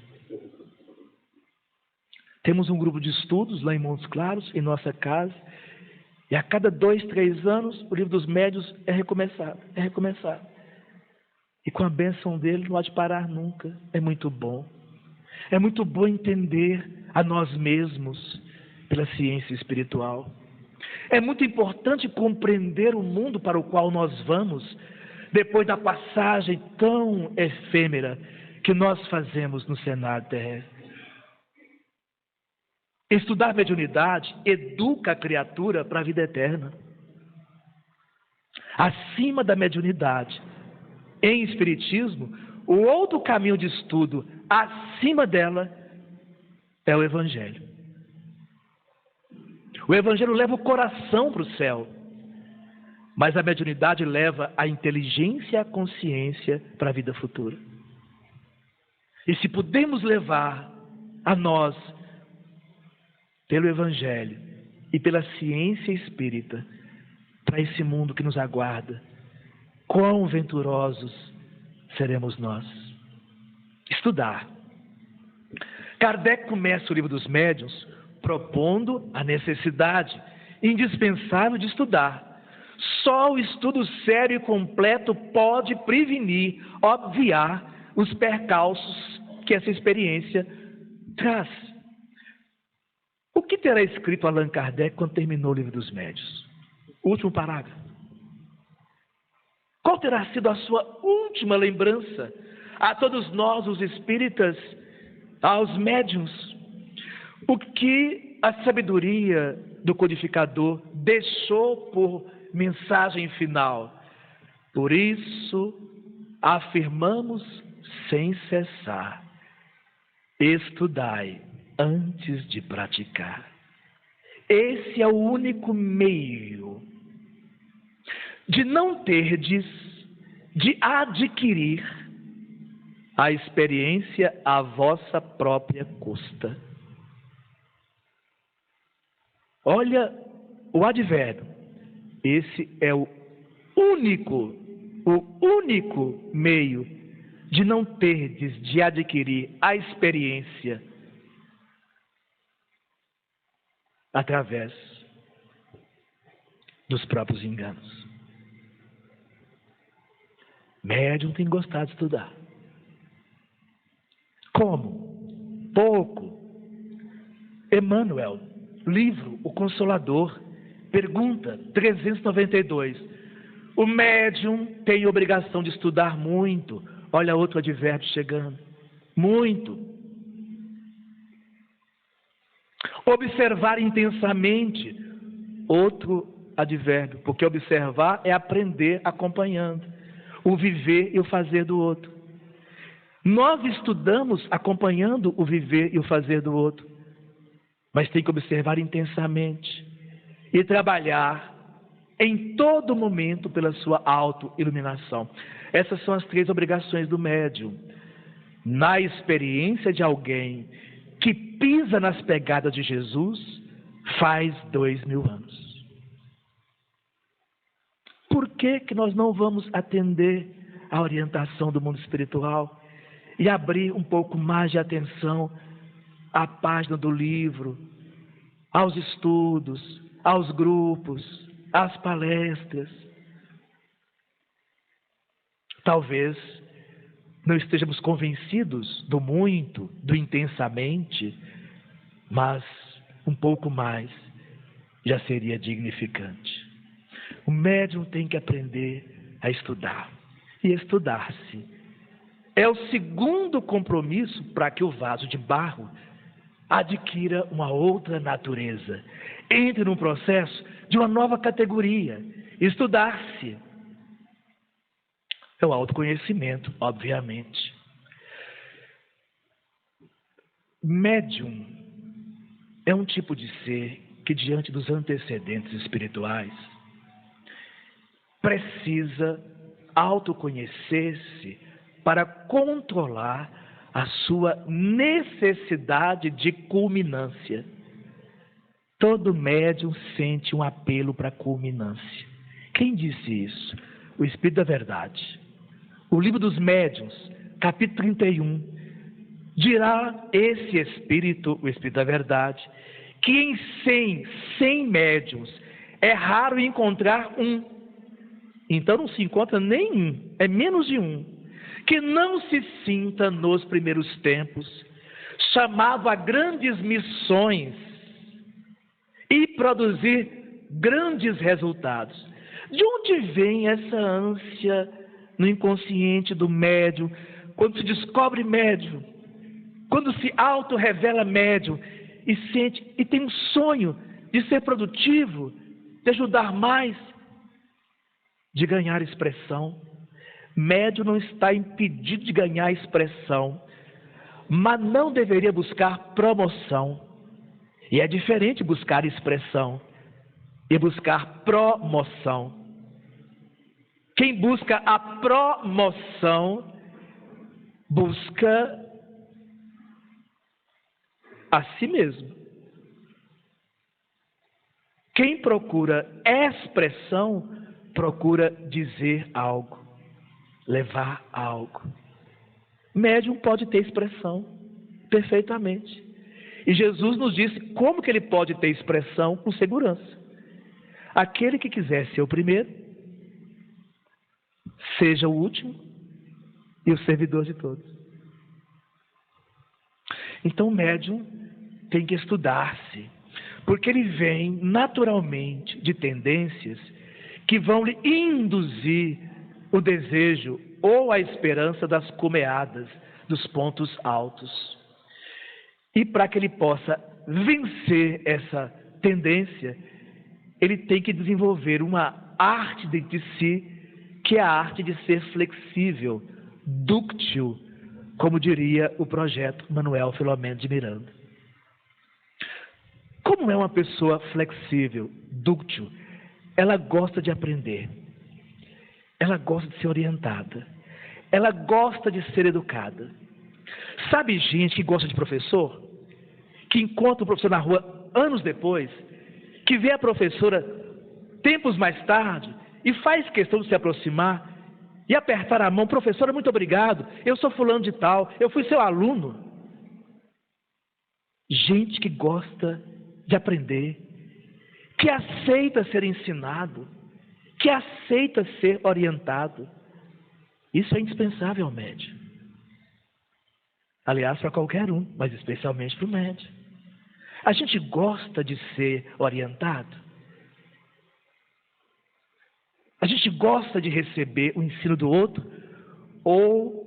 Temos um grupo de estudos lá em Montes Claros, em nossa casa, e a cada 2, 3 anos, o Livro dos Médiuns é recomeçado. E com a bênção dele, não há de parar nunca. É muito bom. É muito bom entender a nós mesmos pela ciência espiritual. É muito importante compreender o mundo para o qual nós vamos, depois da passagem tão efêmera que nós fazemos no cenário terrestre. Estudar mediunidade educa a criatura para a vida eterna. Acima da mediunidade, em espiritismo, o outro caminho de estudo acima dela é o Evangelho. O Evangelho leva o coração para o céu. mas a mediunidade leva a inteligência e a consciência para a vida futura. E se pudermos levar a nós, pelo Evangelho e pela ciência espírita, para esse mundo que nos aguarda, quão venturosos seremos nós. Estudar. Kardec começa o Livro dos Médiuns propondo a necessidade indispensável de estudar. Só o estudo sério e completo pode prevenir, obviar os percalços que essa experiência traz. O que terá escrito Allan Kardec quando terminou o Livro dos Médiuns? O último parágrafo. Qual terá sido a sua última lembrança a todos nós, os espíritas, aos médiuns? O que a sabedoria do codificador deixou por mensagem final? Por isso, afirmamos sem cessar: estudai antes de praticar. Esse é o único meio de não terdes de adquirir a experiência à vossa própria custa. Olha o advérbio. Esse é o único meio de não terdes de adquirir a experiência através dos próprios enganos. Médium tem gostado de estudar. Como? Pouco. Emmanuel, livro O Consolador, pergunta 392. O médium tem obrigação de estudar muito. Olha outro advérbio chegando. Muito. Observar intensamente. Outro advérbio, porque observar é aprender acompanhando o viver e o fazer do outro. Nós estudamos acompanhando o viver e o fazer do outro, mas tem que observar intensamente e trabalhar em todo momento pela sua auto-iluminação. Essas são as 3 obrigações do médium. Na experiência de alguém que pisa nas pegadas de Jesus faz 2000 anos. Por que nós não vamos atender à orientação do mundo espiritual e abrir um pouco mais de atenção à página do livro, aos estudos, aos grupos, às palestras? Talvez não estejamos convencidos do muito, do intensamente, mas um pouco mais já seria dignificante. O médium tem que aprender a estudar e estudar-se. É o segundo compromisso para que o vaso de barro adquira uma outra natureza. Entre num processo de uma nova categoria. Estudar-se. É o autoconhecimento, obviamente. Médium é um tipo de ser que, diante dos antecedentes espirituais, precisa autoconhecer-se para controlar a sua necessidade de culminância. Todo médium sente um apelo para a culminância. Quem disse isso? O Espírito da Verdade. O Livro dos Médiuns, capítulo 31, dirá esse Espírito, o Espírito da Verdade, que em 100 médiuns é raro encontrar um. Então não se encontra nenhum, é menos de um, que não se sinta nos primeiros tempos chamado a grandes missões e produzir grandes resultados. De onde vem essa ânsia no inconsciente do médium, quando se descobre médium, quando se auto-revela médium e sente e tem um sonho de ser produtivo, de ajudar mais, de ganhar expressão? Médium não está impedido de ganhar expressão, mas não deveria buscar promoção. E é diferente buscar expressão e buscar promoção. Quem busca a promoção, busca a si mesmo. Quem procura expressão, procura dizer algo, levar algo. Médium pode ter expressão perfeitamente. E Jesus nos disse como que ele pode ter expressão com segurança. Aquele que quiser ser o primeiro, seja o último e o servidor de todos. Então o médium tem que estudar-se, porque ele vem naturalmente de tendências que vão lhe induzir o desejo ou a esperança das cumeadas, dos pontos altos. E para que ele possa vencer essa tendência, ele tem que desenvolver uma arte dentro de si, que é a arte de ser flexível, dúctil, como diria o projeto Manuel Filomeno de Miranda. Como é uma pessoa flexível, dúctil? Ela gosta de aprender, ela gosta de ser orientada, ela gosta de ser educada. Sabe gente que gosta de professor? Que encontra o professor na rua anos depois, que vê a professora tempos mais tarde e faz questão de se aproximar e apertar a mão. Professora, muito obrigado, eu sou fulano de tal, eu fui seu aluno. Gente que gosta de aprender, que aceita ser ensinado, que aceita ser orientado. Isso é indispensável ao médium. Aliás, para qualquer um, mas especialmente para o médium. A gente gosta de ser orientado. A gente gosta de receber o ensino do outro, ou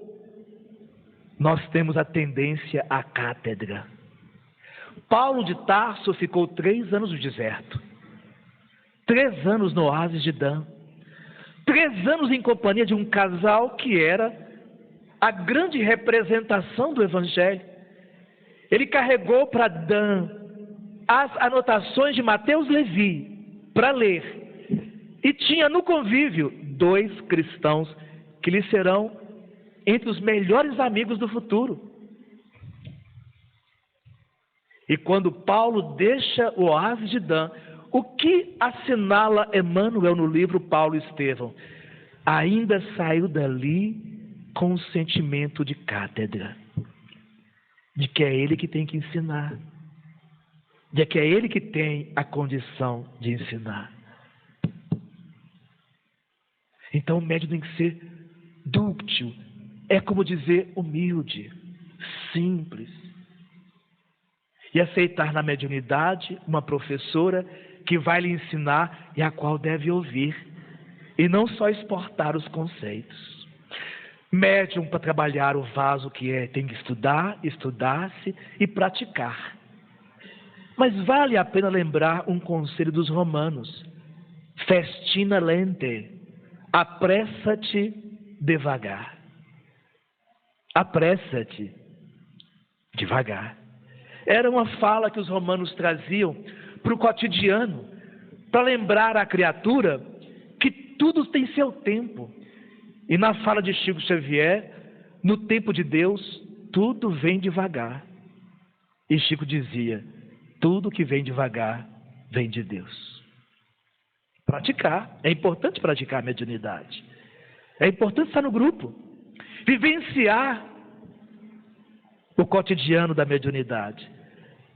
nós temos a tendência à cátedra. Paulo de Tarso ficou 3 anos no deserto, 3 anos no oásis de Dan, 3 anos em companhia de um casal que era a grande representação do Evangelho. Ele carregou para Dan as anotações de Mateus Levi para ler, e tinha no convívio 2 cristãos que lhe serão entre os melhores amigos do futuro. E quando Paulo deixa o oásis de Dan, o que assinala Emmanuel no livro Paulo e Estevão? Ainda saiu dali com um sentimento de cátedra, de que é ele que tem que ensinar, de que é ele que tem a condição de ensinar. Então o médium tem que ser dúctil, é como dizer humilde, simples. E aceitar na mediunidade uma professora que vai lhe ensinar e a qual deve ouvir, e não só exportar os conceitos. Médium, para trabalhar o vaso que é, tem que estudar, estudar-se e praticar. Mas vale a pena lembrar um conselho dos romanos: festina lente, apressa-te devagar. Apressa-te devagar. Era uma fala que os romanos traziam para o cotidiano, para lembrar à criatura que tudo tem seu tempo. E na fala de Chico Xavier, no tempo de Deus, tudo vem devagar. E Chico dizia: tudo que vem devagar, vem de Deus. Praticar, é importante praticar a mediunidade. É importante estar no grupo, vivenciar o cotidiano da mediunidade.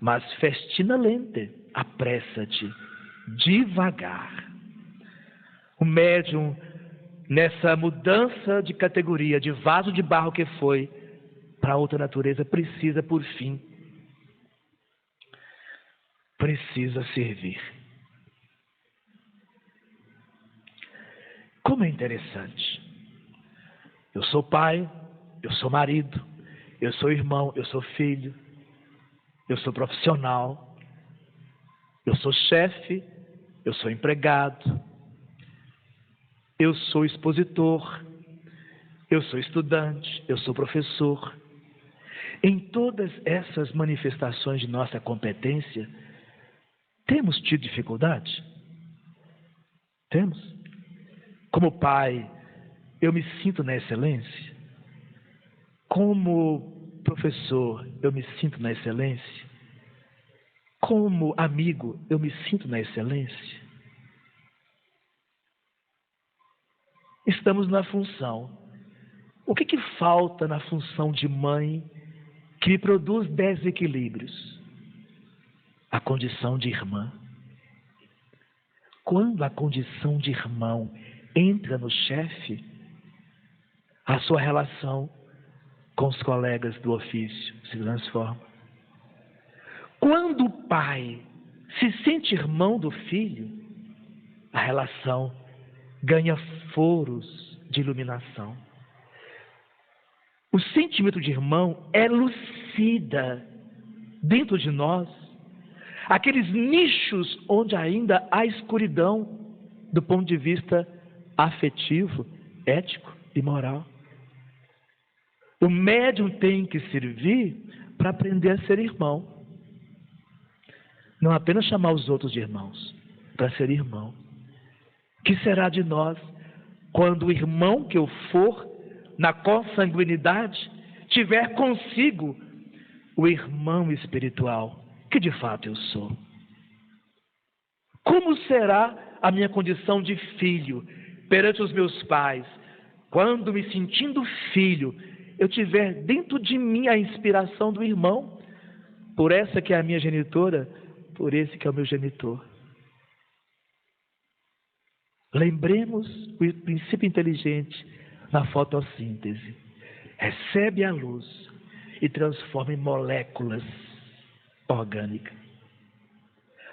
Mas festina lente, apressa-te devagar. O médium, nessa mudança de categoria, de vaso de barro que foi para outra natureza, precisa, por fim, precisa servir. Como é interessante. Eu sou pai, eu sou marido, eu sou irmão, eu sou filho, eu sou profissional, eu sou chefe, eu sou empregado, eu sou expositor, eu sou estudante, eu sou professor. Em todas essas manifestações de nossa competência, temos tido dificuldade? Temos. Como pai, eu me sinto na excelência? Como professor, eu me sinto na excelência? Como amigo, eu me sinto na excelência? Estamos na função. O que falta na função de mãe que me produz desequilíbrios? A condição de irmã. Quando a condição de irmão entra no chefe, a sua relação com os colegas do ofício se transforma. Quando o pai se sente irmão do filho, a relação ganha foros de iluminação. O sentimento de irmão elucida dentro de nós aqueles nichos onde ainda há escuridão do ponto de vista afetivo, ético e moral. O médium tem que servir para aprender a ser irmão. Não apenas chamar os outros de irmãos, para ser irmão. O que será de nós quando o irmão que eu for, na consanguinidade, tiver consigo o irmão espiritual, que de fato eu sou? Como será a minha condição de filho perante os meus pais, quando, me sentindo filho, eu tiver dentro de mim a inspiração do irmão, por essa que é a minha genitora, por esse que é o meu genitor? Lembremos o princípio inteligente na fotossíntese. Recebe a luz e transforma em moléculas orgânicas.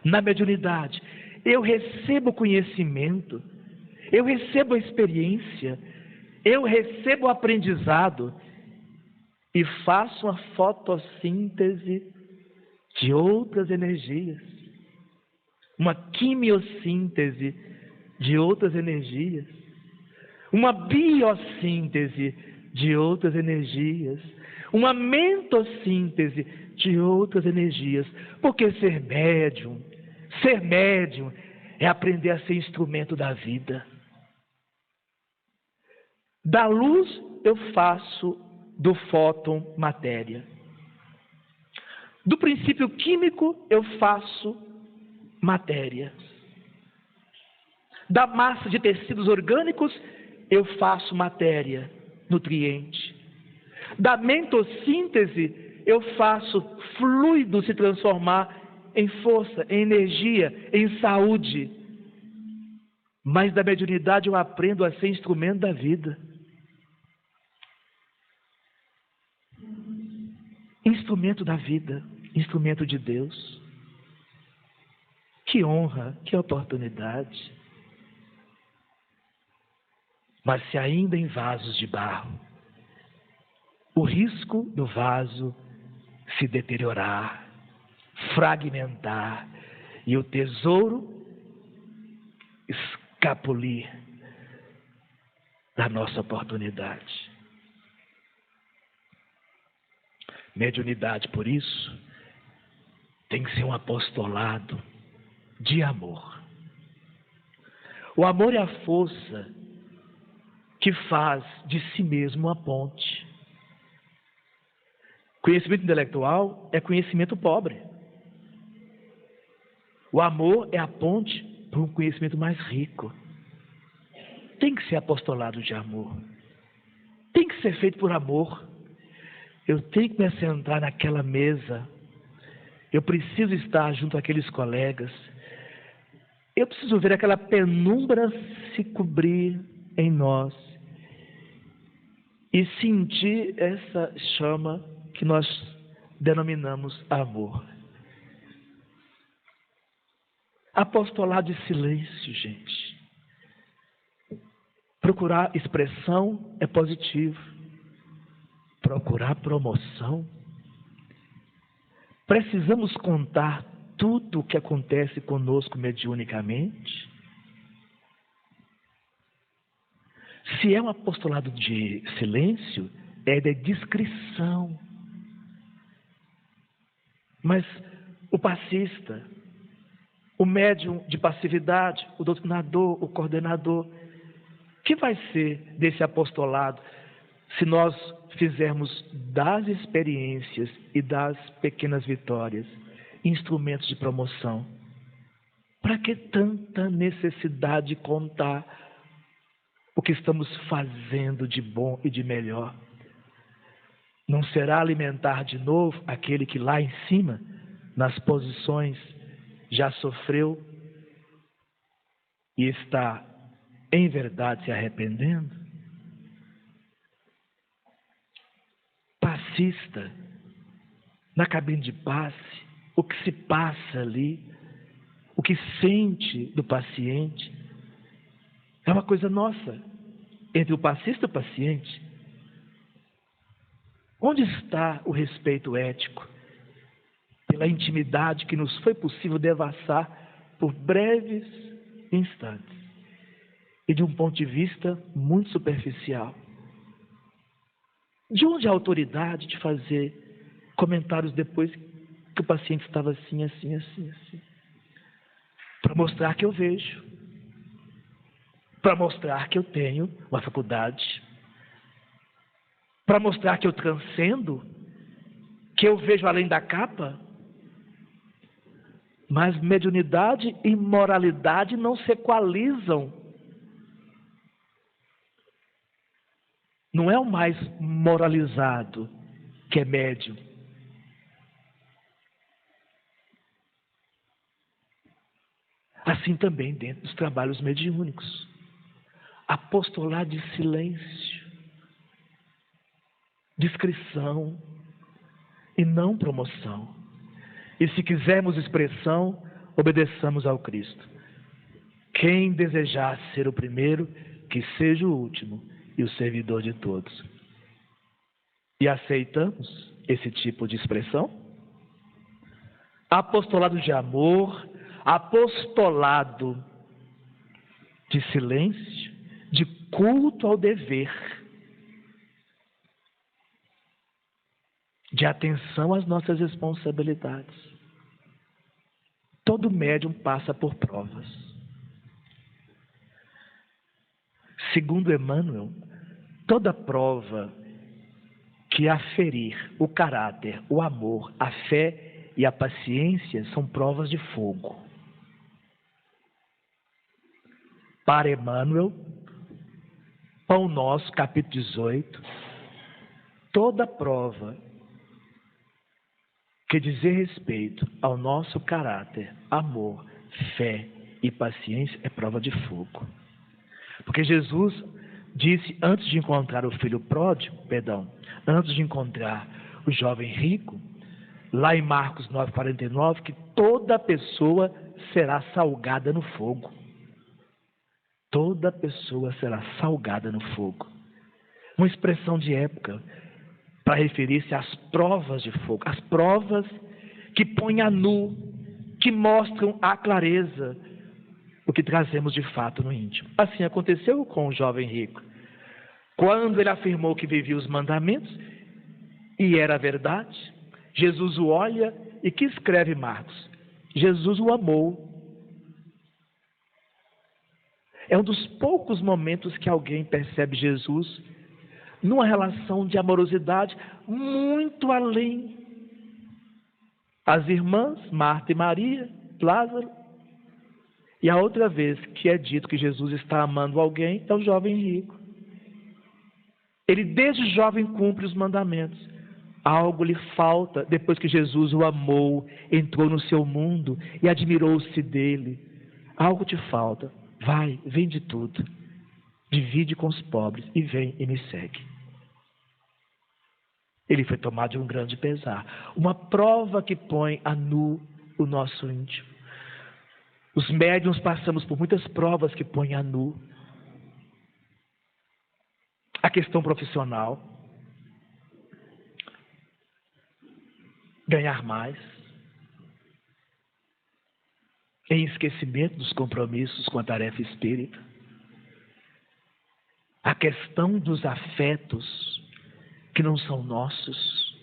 Na mediunidade, eu recebo conhecimento, eu recebo a experiência, eu recebo o aprendizado e faço uma fotossíntese de outras energias, uma quimiossíntese de outras energias, uma biossíntese de outras energias, uma mentossíntese de outras energias. Porque ser médium é aprender a ser instrumento da vida. Da luz eu faço do fóton matéria. Do princípio químico eu faço matéria. Da massa de tecidos orgânicos eu faço matéria, nutriente. Da mentossíntese eu faço fluido se transformar em força, em energia, em saúde. Mas da mediunidade eu aprendo a ser instrumento da vida. Instrumento da vida, instrumento de Deus. Que honra, que oportunidade. Mas se ainda em vasos de barro, o risco do vaso se deteriorar, fragmentar e o tesouro escapulir da nossa oportunidade. Mediunidade, por isso, tem que ser um apostolado de amor. O amor é a força que faz de si mesmo uma ponte. Conhecimento intelectual é conhecimento pobre. O amor é a ponte para um conhecimento mais rico. Tem que ser apostolado de amor. Tem que ser feito por amor. Eu tenho que me assentar naquela mesa. Eu preciso estar junto àqueles colegas. Eu preciso ver aquela penumbra se cobrir em nós e sentir essa chama que nós denominamos amor. Apostolado de silêncio, gente. Procurar expressão é positivo. Procurar promoção. Precisamos contar tudo o que acontece conosco mediunicamente. Se é um apostolado de silêncio, é de discrição. Mas o passista, o médium de passividade, o doutrinador, o coordenador, que vai ser desse apostolado se nós fizermos das experiências e das pequenas vitórias instrumentos de promoção? Para que tanta necessidade de contar o que estamos fazendo de bom e de melhor? Não será alimentar de novo aquele que lá em cima, nas posições, já sofreu e está, em verdade, se arrependendo? Passista, na cabine de passe, o que se passa ali, o que sente do paciente, é uma coisa nossa, entre o passista e o paciente. Onde está o respeito ético pela intimidade que nos foi possível devassar por breves instantes e de um ponto de vista muito superficial? De onde a autoridade de fazer comentários depois que o paciente estava assim? Para mostrar que eu vejo, para mostrar que eu tenho uma faculdade, para mostrar que eu transcendo, que eu vejo além da capa. Mas mediunidade e moralidade não se equalizam. Não é o mais moralizado que é médium. Assim também dentro dos trabalhos mediúnicos. Apostolado de silêncio, discrição e não promoção. E se quisermos expressão, obedeçamos ao Cristo. Quem desejar ser o primeiro, que seja o último e o servidor de todos. E aceitamos esse tipo de expressão? Apostolado de amor, apostolado de silêncio, de culto ao dever, de atenção às nossas responsabilidades. Todo médium passa por provas. Segundo Emmanuel, toda prova que aferir o caráter, o amor, a fé e a paciência são provas de fogo. Para Emmanuel, Pão Nosso, capítulo 18, toda prova que dizer respeito ao nosso caráter, amor, fé e paciência é prova de fogo. Porque Jesus disse, antes de encontrar o filho pródigo, antes de encontrar o jovem rico, lá em Marcos 9,49, que toda pessoa será salgada no fogo. Toda pessoa será salgada no fogo. Uma expressão de época para referir-se às provas de fogo, as provas que põem a nu, que mostram a clareza o que trazemos de fato no íntimo. Assim aconteceu com o jovem rico. Quando ele afirmou que vivia os mandamentos, e era verdade, Jesus o olha e que escreve Marcos? Jesus o amou. É um dos poucos momentos que alguém percebe Jesus numa relação de amorosidade muito além. As irmãs, Marta e Maria, Lázaro. E a outra vez que é dito que Jesus está amando alguém é o jovem rico. Ele desde jovem cumpre os mandamentos. Algo lhe falta depois que Jesus o amou, entrou no seu mundo e admirou-se dele. Algo te falta. Vai, vende tudo. Divide com os pobres e vem e me segue. Ele foi tomado de um grande pesar. Uma prova que põe a nu o nosso íntimo. Os médiuns passamos por muitas provas que põem a nu. A questão profissional. Ganhar mais. Em esquecimento dos compromissos com a tarefa espírita. A questão dos afetos que não são nossos.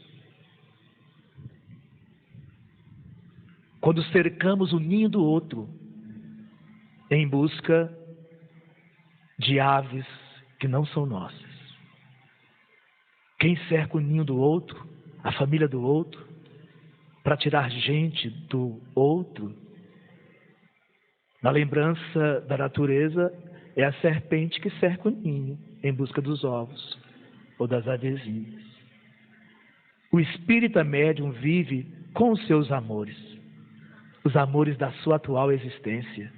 Quando cercamos o ninho do outro em busca de aves que não são nossas. Quem cerca o ninho do outro, a família do outro, para tirar gente do outro, na lembrança da natureza, é a serpente que cerca o ninho em busca dos ovos ou das avezinhas. O espírita médium vive com os seus amores, os amores da sua atual existência,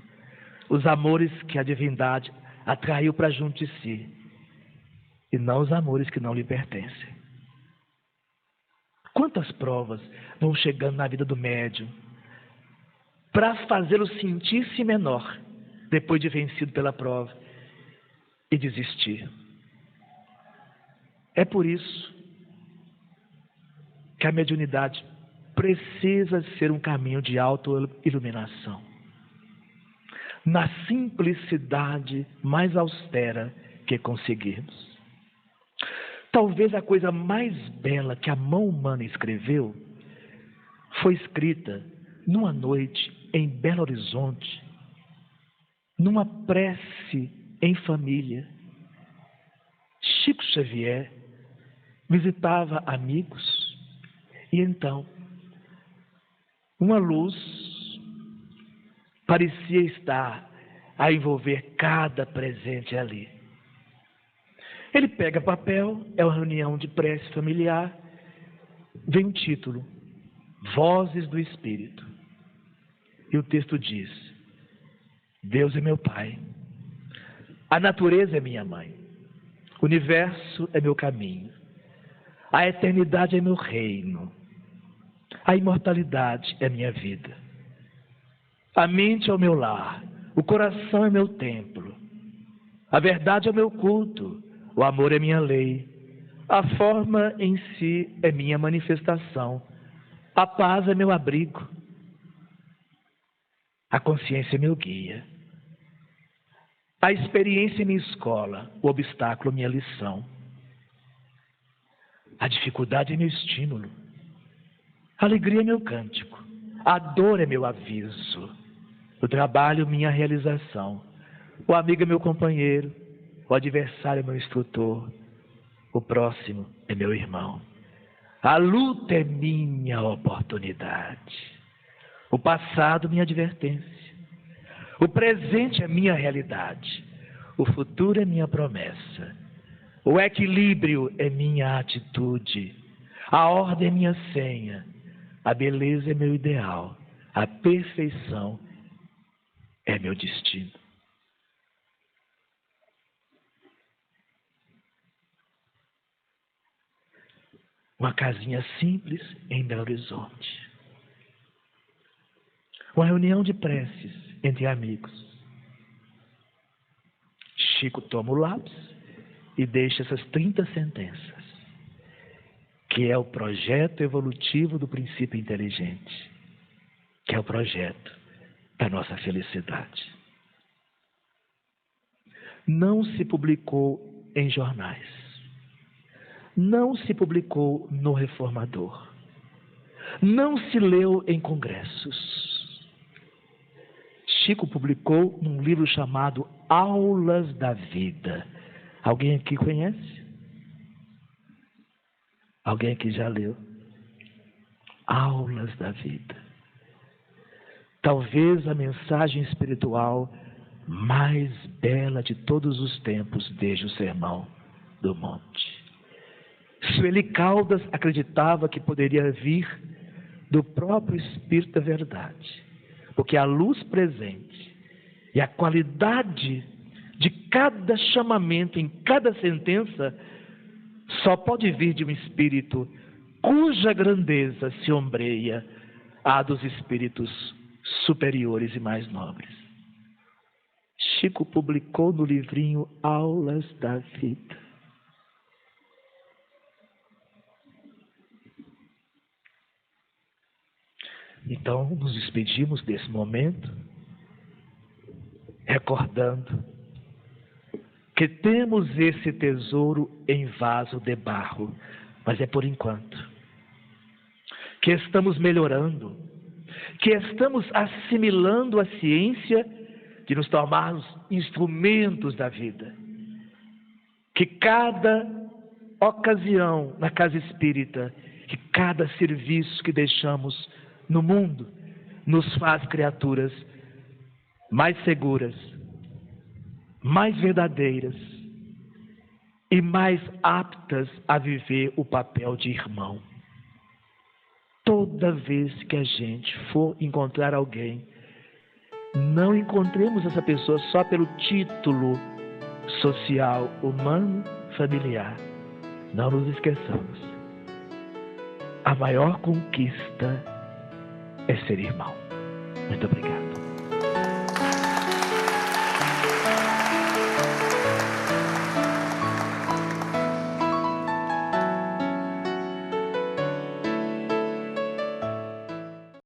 os amores que a divindade atraiu para junto de si, e não os amores que não lhe pertencem. Quantas provas vão chegando na vida do médium para fazê-lo sentir-se menor depois de vencido pela prova e desistir. É por isso que a mediunidade precisa ser um caminho de autoiluminação. Na simplicidade mais austera que conseguirmos. Talvez a coisa mais bela que a mão humana escreveu foi escrita numa noite em Belo Horizonte, numa prece em família. Chico Xavier visitava amigos e então uma luz parecia estar a envolver cada presente ali. Ele pega papel, é uma reunião de prece familiar, vem um título, Vozes do Espírito. E o texto diz, Deus é meu Pai, a natureza é minha mãe, o universo é meu caminho, a eternidade é meu reino, a imortalidade é minha vida, a mente é o meu lar, o coração é meu templo, a verdade é o meu culto, o amor é minha lei, a forma em si é minha manifestação, a paz é meu abrigo, a consciência é meu guia, a experiência é minha escola, o obstáculo é minha lição, a dificuldade é meu estímulo, a alegria é meu cântico, a dor é meu aviso, o trabalho minha realização, o amigo é meu companheiro, o adversário é meu instrutor, o próximo é meu irmão. A luta é minha oportunidade, o passado minha advertência, o presente é minha realidade, o futuro é minha promessa, o equilíbrio é minha atitude, a ordem é minha senha, a beleza é meu ideal, a perfeição é meu destino. Uma casinha simples em Belo Horizonte. Uma reunião de preces entre amigos. Chico toma o lápis e deixa essas 30 sentenças, que é o projeto evolutivo do princípio inteligente, que é o projeto da nossa felicidade. Não se publicou em jornais. Não se publicou no Reformador. Não se leu em congressos. Chico publicou num livro chamado Aulas da Vida. Alguém aqui conhece? Alguém aqui já leu? Aulas da Vida. Talvez a mensagem espiritual mais bela de todos os tempos desde o Sermão do Monte. Sueli Caldas acreditava que poderia vir do próprio Espírito da Verdade, porque a luz presente e a qualidade de cada chamamento em cada sentença só pode vir de um Espírito cuja grandeza se ombreia à dos Espíritos superiores e mais nobres. Chico publicou no livrinho Aulas da Vida. Então, nos despedimos desse momento, recordando que temos esse tesouro em vaso de barro, mas é por enquanto. Que estamos melhorando, que estamos assimilando a ciência de nos tornarmos instrumentos da vida. Que cada ocasião na casa espírita, que cada serviço que deixamos no mundo, nos faz criaturas mais seguras, mais verdadeiras e mais aptas a viver o papel de irmão. Toda vez que a gente for encontrar alguém, não encontremos essa pessoa só pelo título social, humano, familiar. Não nos esqueçamos. A maior conquista é ser irmão. Muito obrigado.